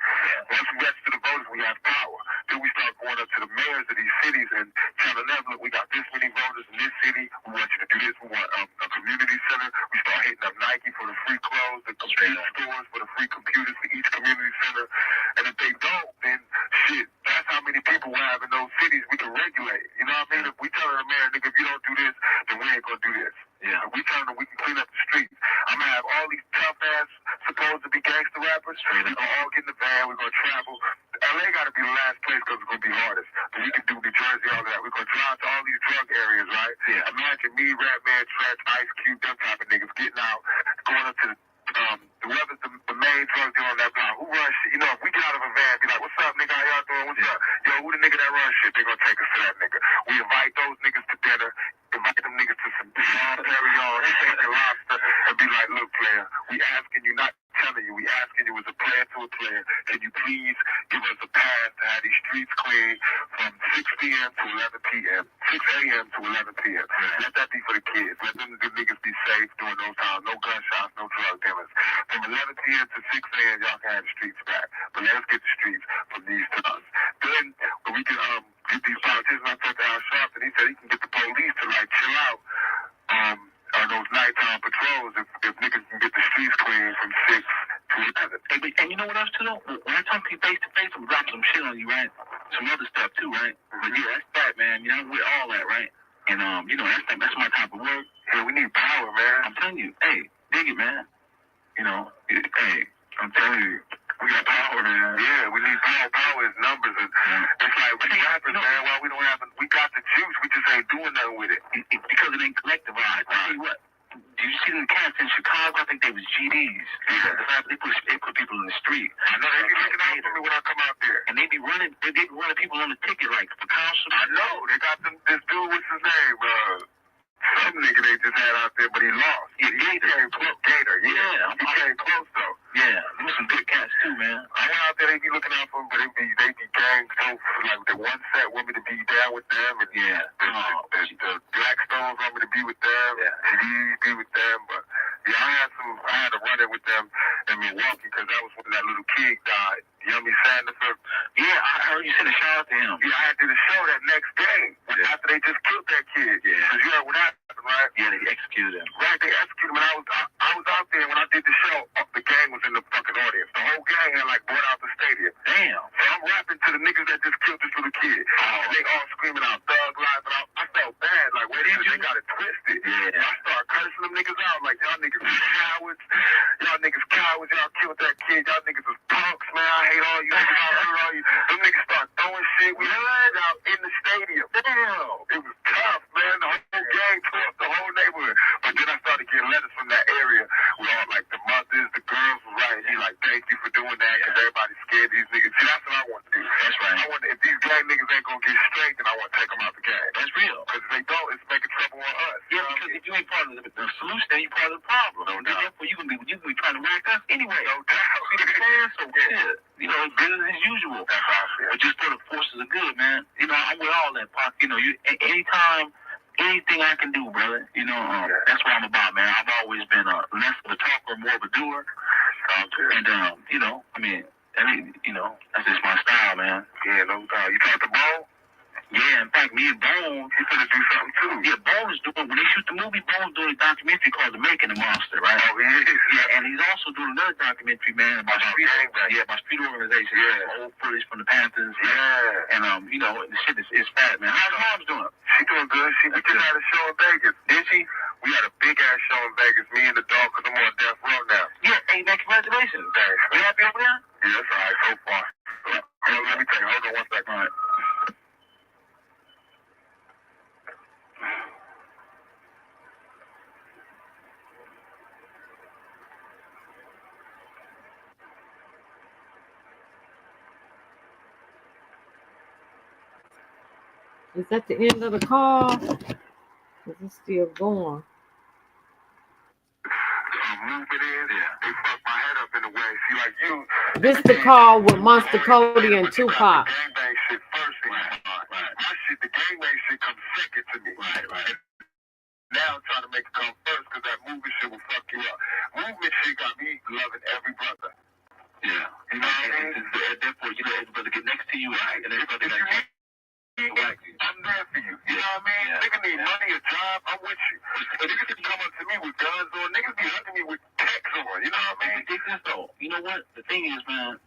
Once we register the voters, we have power. Then we start going up to the mayors of these cities and telling them, look, we got this many voters in this city. We want you to do this. We want a community center. We start hitting up Nike for the free clothes, the stores for the free computers for each community center. And if they don't, then shit, that's how many people we have in those cities we can regulate. You know what I mean? If we tell the mayor, nigga, if you don't do this, then we ain't gonna do this. Yeah. If we tell them we can clean up the streets, I'm gonna have all these tough ass supposed to be gangster rappers. We're gonna all get in the van. We're gonna travel. LA gotta be the last place because it's gonna be hardest. But we can do New Jersey, all that. We're gonna drive to all these drug areas, right? Yeah. Imagine me, Ratman, Stretch, Ice Cube, them type of niggas getting out, going up to whoever's the main drug dealer on that block. Who runs shit? You know, if we get out of a van, be like, what's up, nigga? How y'all doing? What's up? Yo, who the nigga that runs shit? They gonna take us to that nigga. We invite those niggas to dinner. Invite them niggas to some Sean Perry on, steak and lobster, and be like, look, player, we asking you, not telling you, we asking you as a player to a player, can you please give us a pass to have these streets clean from 6 p.m. to 11 p.m., 6 a.m. to 11 p.m. Let that be for the kids. Let them the niggas be safe during those times. No gunshots, no drug dealers. From 11 p.m. to 6 a.m., y'all can have the streets back. But let us get the streets from these times. Then we can get these politicians. I talked to Al Sharpton, he said he can get the police to like chill out on those nighttime patrols if niggas can get the streets clean from 6 to 11. And you know what else too though? When I talk to you face to face, I'm dropping some shit on you, right? Some other stuff too, right? But yeah, that's that, man. You know, we're all that, right? And you know, that's my type of work. Yeah, we need power, man. I'm telling you, hey, dig it, man. You know, hey, I'm telling you, we got power, man. Yeah, we need power. Power is numbers, and it's like we rappers, man. Why we don't have it? We got the juice, we just ain't doing nothing with it. Because it ain't collectivized. I tell you what. Did you see them cats in Chicago? I think they was GDs. Yeah. They put people in the street. I know they be looking out for me when I come out there. And they be running people on the ticket like for council. I know. They got this dude, what's his name? Some nigga they just had out there, but he lost. Yeah, he came close. Gator, yeah. He came close though. Yeah, there was some good cats too, man. I went out there, they be looking out for him, but they be gang so like the one set want me to be down with them, and the Blackstones want me to be with them, and be with them, but yeah, I had to run it with them in Milwaukee because that was when that little kid died. Yummy Sanderson. Yeah, I heard you sent a shout out to him. Yeah, I did a show that next day after they just killed that kid. Yeah. Because you heard what happened, right? Yeah, they executed him. Right, they executed him. And I was out there when I did the show. The gang was in the fucking audience. The whole gang had like brought out the stadium. Damn. So I'm rapping to the niggas that just killed this little kid. And they all screaming out thug life. And I felt bad. Like, wait a minute, they got it twisted. Yeah. I started cursing them niggas out. Like, y'all niggas cowards. Y'all niggas cowards. Y'all killed that kid. Y'all niggas was punks, man. I hate all you niggas. I hate all you. Them niggas start throwing shit. We heard out in the stadium. Damn. It was tough, man. The whole gang tore up the whole neighborhood. But then I started getting letters from that area with all like the mothers, the girls was writing. He like, thank you for doing that because everybody's scared of these niggas. See, that's what I want to do. That's right. I want if these gang niggas ain't gonna get straight, then I want to take them out That's real. Because if they don't, it's making trouble on us. Yeah, because if you ain't part of the solution, then you're part of the problem. No doubt. Therefore, you can be trying to whack us anyway. No doubt. See what I'm saying? So shit. You know, business as usual. That's how I feel. But just for the forces of good, man. You know, I'm with all that, Pac. You know, anytime. Anything I can do, brother. You know, that's what I'm about, man. I've always been less of a talker, more of a doer. And you know, you know, that's just my style, man. Yeah, no doubt. You talk to Bone? Yeah, in fact, me and Bone, he's gonna do something too. Yeah, Bone is doing, when they shoot the movie, Bone's doing a documentary called The Making of Monster, right? Oh, he is? Yeah, and he's also doing another documentary, man, about street organization. Yeah. Old footage from the Panthers. Yeah. And, you know, the shit is fat, man. How's Mom's doing? She doing good. She just had a show in Vegas. Did she? We had a big-ass show in Vegas, me and the dog, because I'm on death row now. Yeah, hey, man, congratulations. Thanks. You happy over there? Yeah, that's all right, so far. Hold on, let me tell you. Hold on one second. All right. Is that the end of the call? Is it still going? This the call with Monster Kody and Tupac. Gangbang shit first. Right. My shit, the gangbang shit comes second to me. Right. Now I'm trying to make it come first because that movie shit will fuck you up. Movement shit got me loving every brother. Yeah. You know what I mean? Therefore, you know, every brother get next to you, right? And every brother got you. I'm there for you. You know what I mean? Yeah. Niggas need money, a job, I'm with you. But niggas can come up to me with guns on, niggas be hugging me with texts on, you know what I mean? Ridiculous though. You know what? The thing is, man,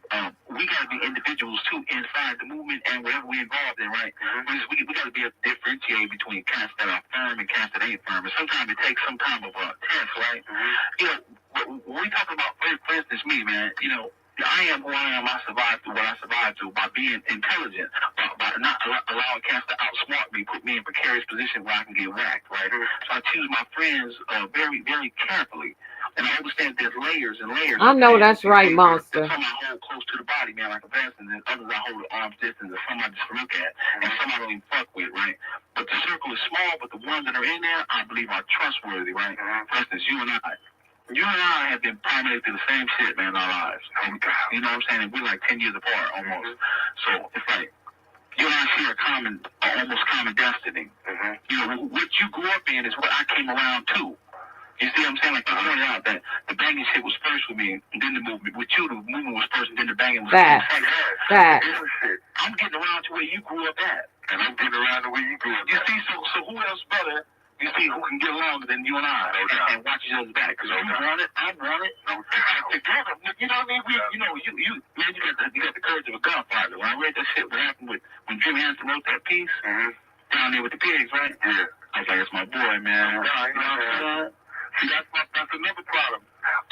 we gotta be individuals too inside the movement and wherever we're involved in, right? Mm-hmm. We gotta be able to differentiate between cats that are firm and cats that ain't firm. And sometimes it takes some kind of a test, right? Mm-hmm. You know, when we talk about, for instance, me, man, you know, I am who I am. I survived through what I survived through by being intelligent, by not allowing cats to outsmart me, put me in precarious position where I can get whacked, right? So I choose my friends very, very carefully. And I understand there's layers and layers. I know that's right, Monster. Some I hold close to the body, man, like a vest, and then others I hold at arm's distance, and some I just look at, and some I don't even fuck with, right? But the circle is small, but the ones that are in there, I believe are trustworthy, right? For instance, you and I have been primarily through the same shit, man, in our lives. And, you know what I'm saying? And we're like 10 years apart almost. So it's like, you and I share almost common destiny. Mm-hmm. You know, what you grew up in is what I came around to. You see what I'm saying? Like, I pointed out that the banging shit was first with me, and then the movement. With you, the movement was first, and then the banging was second. I'm getting around to where you grew up at. And I'm getting around the way you grew up. You see, so who else better? You see who can get along than you and I, and watch each other's back. Because you want it, I want it. Together, you know what I mean? You know, you got the courage of a gunfighter. When I read that shit, what happened when Jim Hansen wrote that piece down there with the pigs, right? Yeah. I was like, that's my boy, man. You know what I'm saying? See, that's another problem.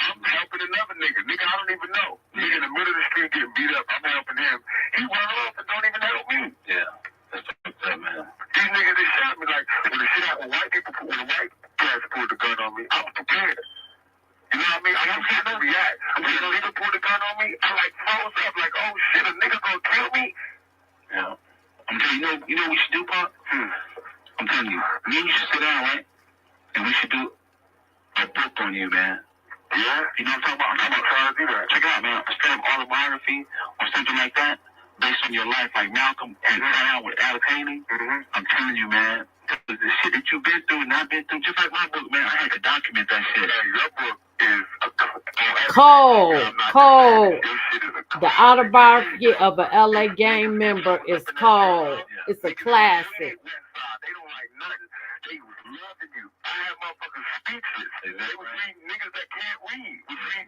I'm helping another nigga. Nigga, I don't even know. Nigga in the middle of the street getting beat up. I'm helping him. He run off and don't even help me. Yeah. That's up, man. These niggas, they shot me like, when the shit happened, when the white guys pulled the gun on me, I was prepared. You know what I mean? I was trying to react. When a nigga pulled the gun on me, I like froze up like, oh shit, a nigga gonna kill me? Yeah. I'm telling you, you know what we should do, Pop? I'm telling you, me and you should sit down, right? And we should do a book on you, man. Yeah? You know what I'm talking about? I'm talking about trying to do that. Check it out, man. Instead of autobiography or something like that, based on your life, like Malcolm and Try Out with Alex Haley, I'm telling you, man, the shit that you've been through and I've been through, just like my book, man, I had to document that shit. Hey, your book is cold. The autobiography of an LA gang member is cold. It's a classic. They don't like nothing. They was loving you. I had motherfuckers speechless. They was reading niggas that can't read.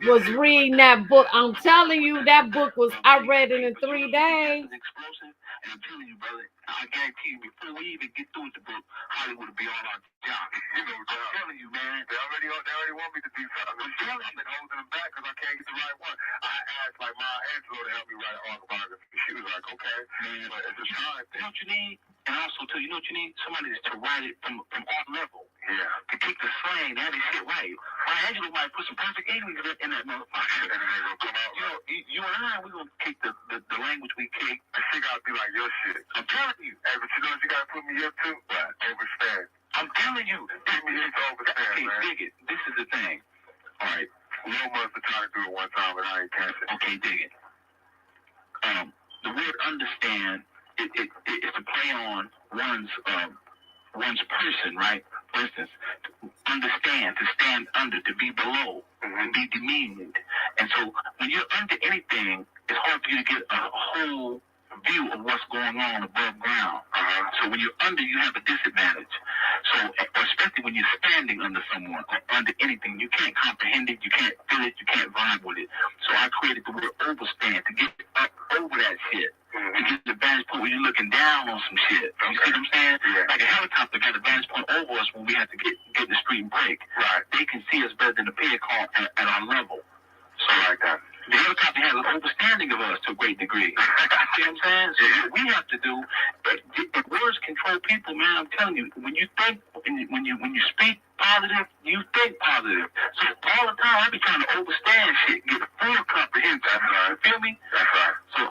Was reading that book. I'm telling you, that book was, I read it in 3 days. Explosive, and I'm telling you, brother, I guarantee you, before we even get through with the book, Hollywood will be on our job. You know, I'm telling you, man. They already want me to do something. I've been holding them back because I can't get the right one. I asked like Maya Angelou to help me write an autobiography. She was like, okay, man, but it's a time thing. You know what you need? And also, too, you know what you need? Somebody to write it from our level. Yeah. To keep the slang, that is shit right. Angelo might put some perfect English in that motherfucker. And then gonna come out. You and I, we're gonna kick the language we kick. The shit gotta be like your shit. I'm telling you. Hey, but you know what you gotta put me up to? What? Overstand. I'm telling you. Put me up to overstand, okay, man. Dig it. This is the thing. All right. Lil Must tried to do it one time, but I ain't catch it. Okay, dig it. The word understand, it's a play on one's person, right? For instance, to understand, to stand under, to be below, and be demeaned. And so when you're under anything, it's hard for you to get a whole view of what's going on above ground. So when you're under, you have a disadvantage. So especially when you're standing under someone or under anything, you can't comprehend it, you can't feel it, you can't vibe with it. So I created the word overstand to get up over that shit. To get the vantage point when you're looking down on some shit. You see what I'm saying? Yeah. Like a helicopter got a vantage point over us when we have to get in the street and break. Right. They can see us better than the vehicle at our level. So like that. The helicopter has an understanding of us to a great degree. You see what I'm saying? So what we have to do, if words control people, man, I'm telling you, when you think, when you speak positive, you think positive. So all the time I be trying to understand shit, get a full comprehension. You feel me? That's right. So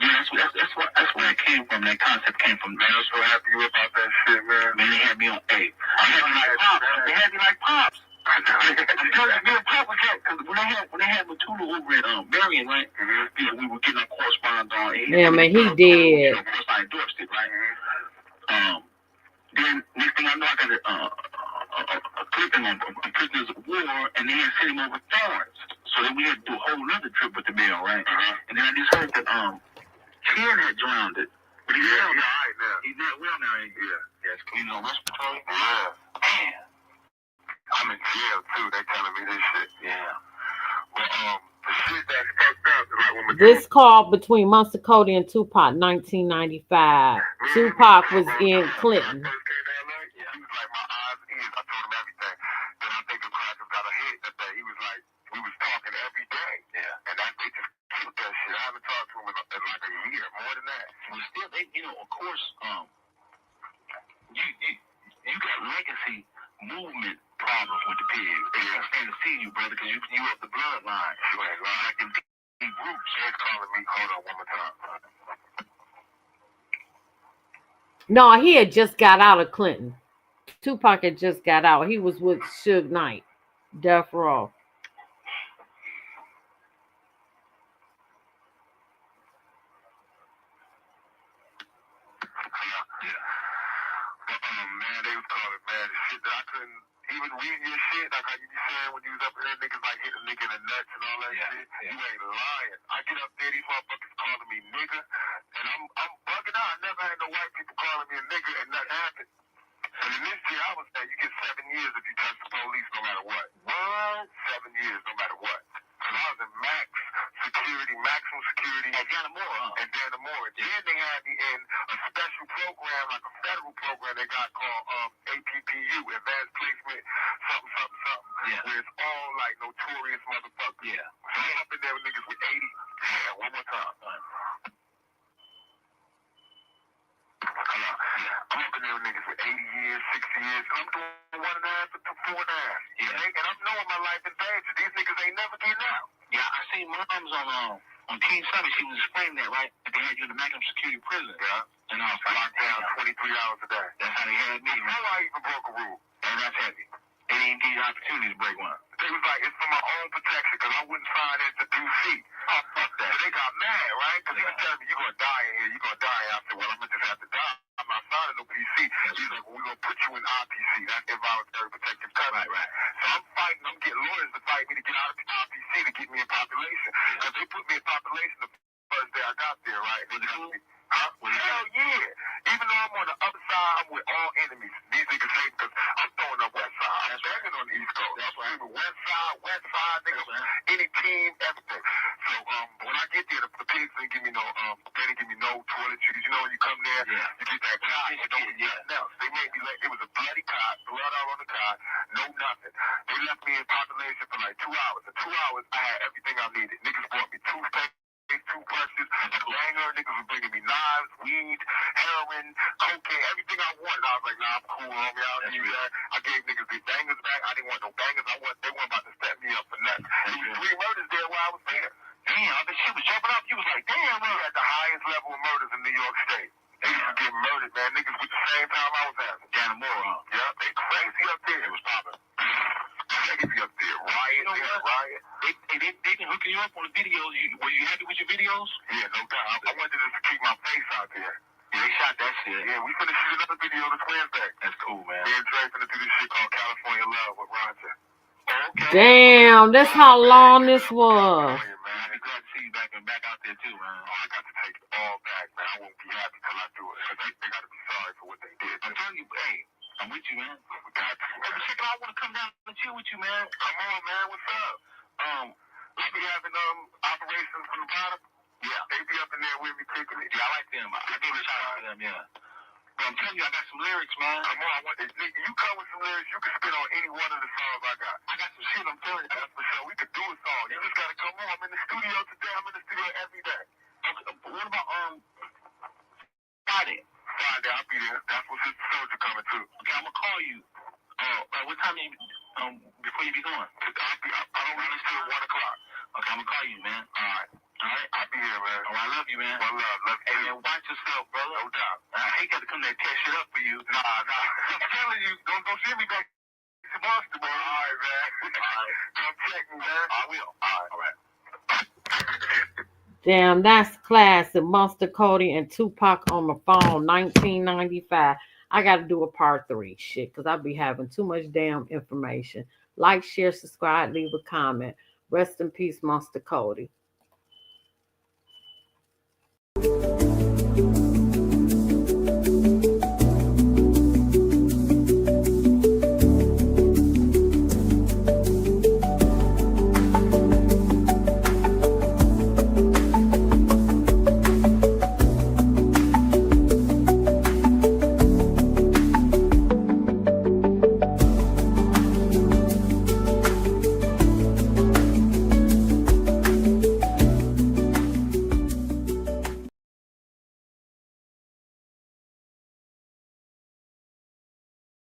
yeah, that's where it came from. That concept came from. Man, I'm so happy about that shit, man. Man, they had me on. Hey, they had me like pops. I'm telling you, me and Pop was had, because when they had Matula over at Marion, right? You know, we were getting our correspondence on. Yeah, man, he did. Of course, I endorsed it, right? Then next thing I know, I got a clipping on prisoners of war, and they had sent him over Thorns. So then we had to do a whole other trip with the mail, right? And then I just heard that Ken had drowned it. But he's well now. He's not well now, ain't he? Yeah. Yes, he's on respiratory. Yeah. Man. I'm in jail too. They telling me this shit. Yeah. But the shit that's fucked up is like when this call between Monster Kody and Tupac, 1995. Tupac was in Clinton. He was like, my eyes is. I told him everything. Then I think the crackers got a hit that day. He was like, we was talking every day. Yeah. And they just killed that shit. I haven't talked to him in like a year, more than that. Well, still, you know, of course, you got legacy movement problems with the pigs. They can't stand to see you, brother, because you have the bloodline. You ain't lying. Like them groups. They're calling me. Hold on one more time. No, he had just got out of Clinton. Tupac had just got out. He was with Suge Knight, Death Row. Man, they was calling, man, the shit that I couldn't even read your shit, like how you be saying when you was up there, niggas like hit a nigga in the nuts and all that shit. Yeah. You ain't lying. I get up there, these motherfuckers calling me nigga, and I'm bugging out. I never had no white people calling me a nigga, and nothing happened. And in this year, I was there, you get 7 years if you touch the police, no matter what. What? 7 years, no matter what. And I was in maximum security. At Dannemora, huh? At Dannemora. Then they had me in a special program, like a federal program they got called APPU, Advanced Placement, something. Yeah. Where it's all like notorious motherfuckers. Yeah. So I'm up in there with niggas with 80. Yeah, one more time. I'm up in there with niggas with 80 years, 60 years. I'm doing 1.5 to 4.5. Yeah. And I'm knowing my life in danger. These niggas ain't never getting out. Yeah, I seen moms on Teen Summit. She was explaining that, right? They had you in the maximum security prison. Yeah. And I was locked down 23 hours a day. That's how they had me. That's how I even broke a rule. And that's heavy. They didn't give you the opportunity to break one. They was like, it's for my own protection, because I wouldn't sign into 2C. Oh, fuck that. So they got mad, right? Because he was telling me, you're going to die in here. You're going to die. I said, well, I'm going to just have to die. I'm not signing no PC. He's like, well, we're going to put you in IPC. That's involuntary protective custody. Right. So I'm fighting. I'm getting lawyers to fight me to get out of the IPC to get me in population. Because they put me in population the first day I got there, right? Huh? Hell yeah. Even though I'm on the other side, I'm with all enemies. These niggas say, because I'm throwing up west side. I'm banging on the East Coast. That's right. West side, niggas, any team, everything. So when I get there, the pigs didn't give me no toiletries. You know when you come there, you get that cot, you don't get nothing else. They made me like, it was a bloody cot, blood all on the cot, no nothing. They left me in population for like 2 hours. In 2 hours, I had everything I needed. Niggas brought me toothpaste, toothbrushes, banger, niggas was bringing me knives, weed, heroin, cocaine, everything I wanted. I was like, nah, I'm cool, homie, I don't need that. I gave niggas the bangers back. I didn't want no bangers. I want York State. They used to get murdered, man. Niggas with the same time I was having. Down the moor, huh? Yeah, they crazy up there. It was popping. Crazy up there. Riot, you know what? Riot. They been hooking you up on the videos. Were you happy with your videos? Yeah, no doubt. I wanted to keep my face out there. Yeah, they shot that shit. Yeah, we finna shoot another video this Wednesday. That's cool, man. Me and Dre finna do this shit called California Love with Roger. Okay. Damn, that's how long this was. Man, I'd be glad to see you back out there too, man. Oh, I got to take it all back, man. I won't be happy till I do it. Cause they gotta be sorry for what they did. I'm telling you, hey, I'm with you, man. We got to. Hey, but check it out. I wanna come down and chill with you, man. Come on, man. What's up? We be having operations from the bottom. Yeah, they be up in there with me kicking it. Yeah, I like them. I give a shout out to them, yeah. But I'm telling you, I got some lyrics, man. Come on, you come with some lyrics, you can spit on any one of the songs I got. I got some shit, I'm telling you. That's for sure. We could do a song. You just gotta come on. I'm in the studio today. I'm in the studio every day. What about Friday? Friday, I'll be there. That's what Sister Soldier coming too. Okay, I'm gonna call you. What time you before you be going? I don't run until 1 o'clock. Okay, I'm gonna call you, man. All right. I'll be here, man. Oh, I love you, man. One love. Hey, man, watch yourself, brother. No doubt. I hate to come there and catch it up for you. Nah. I'm telling you, don't send me back to Boston, man. All right, man. All right. Come check me, man. I will. All right. Damn, that's classic. Monster Kody and Tupac on the phone, 1995. I got to do a part 3, shit, because I be having too much damn information. Like, share, subscribe, leave a comment. Rest in peace, Monster Kody.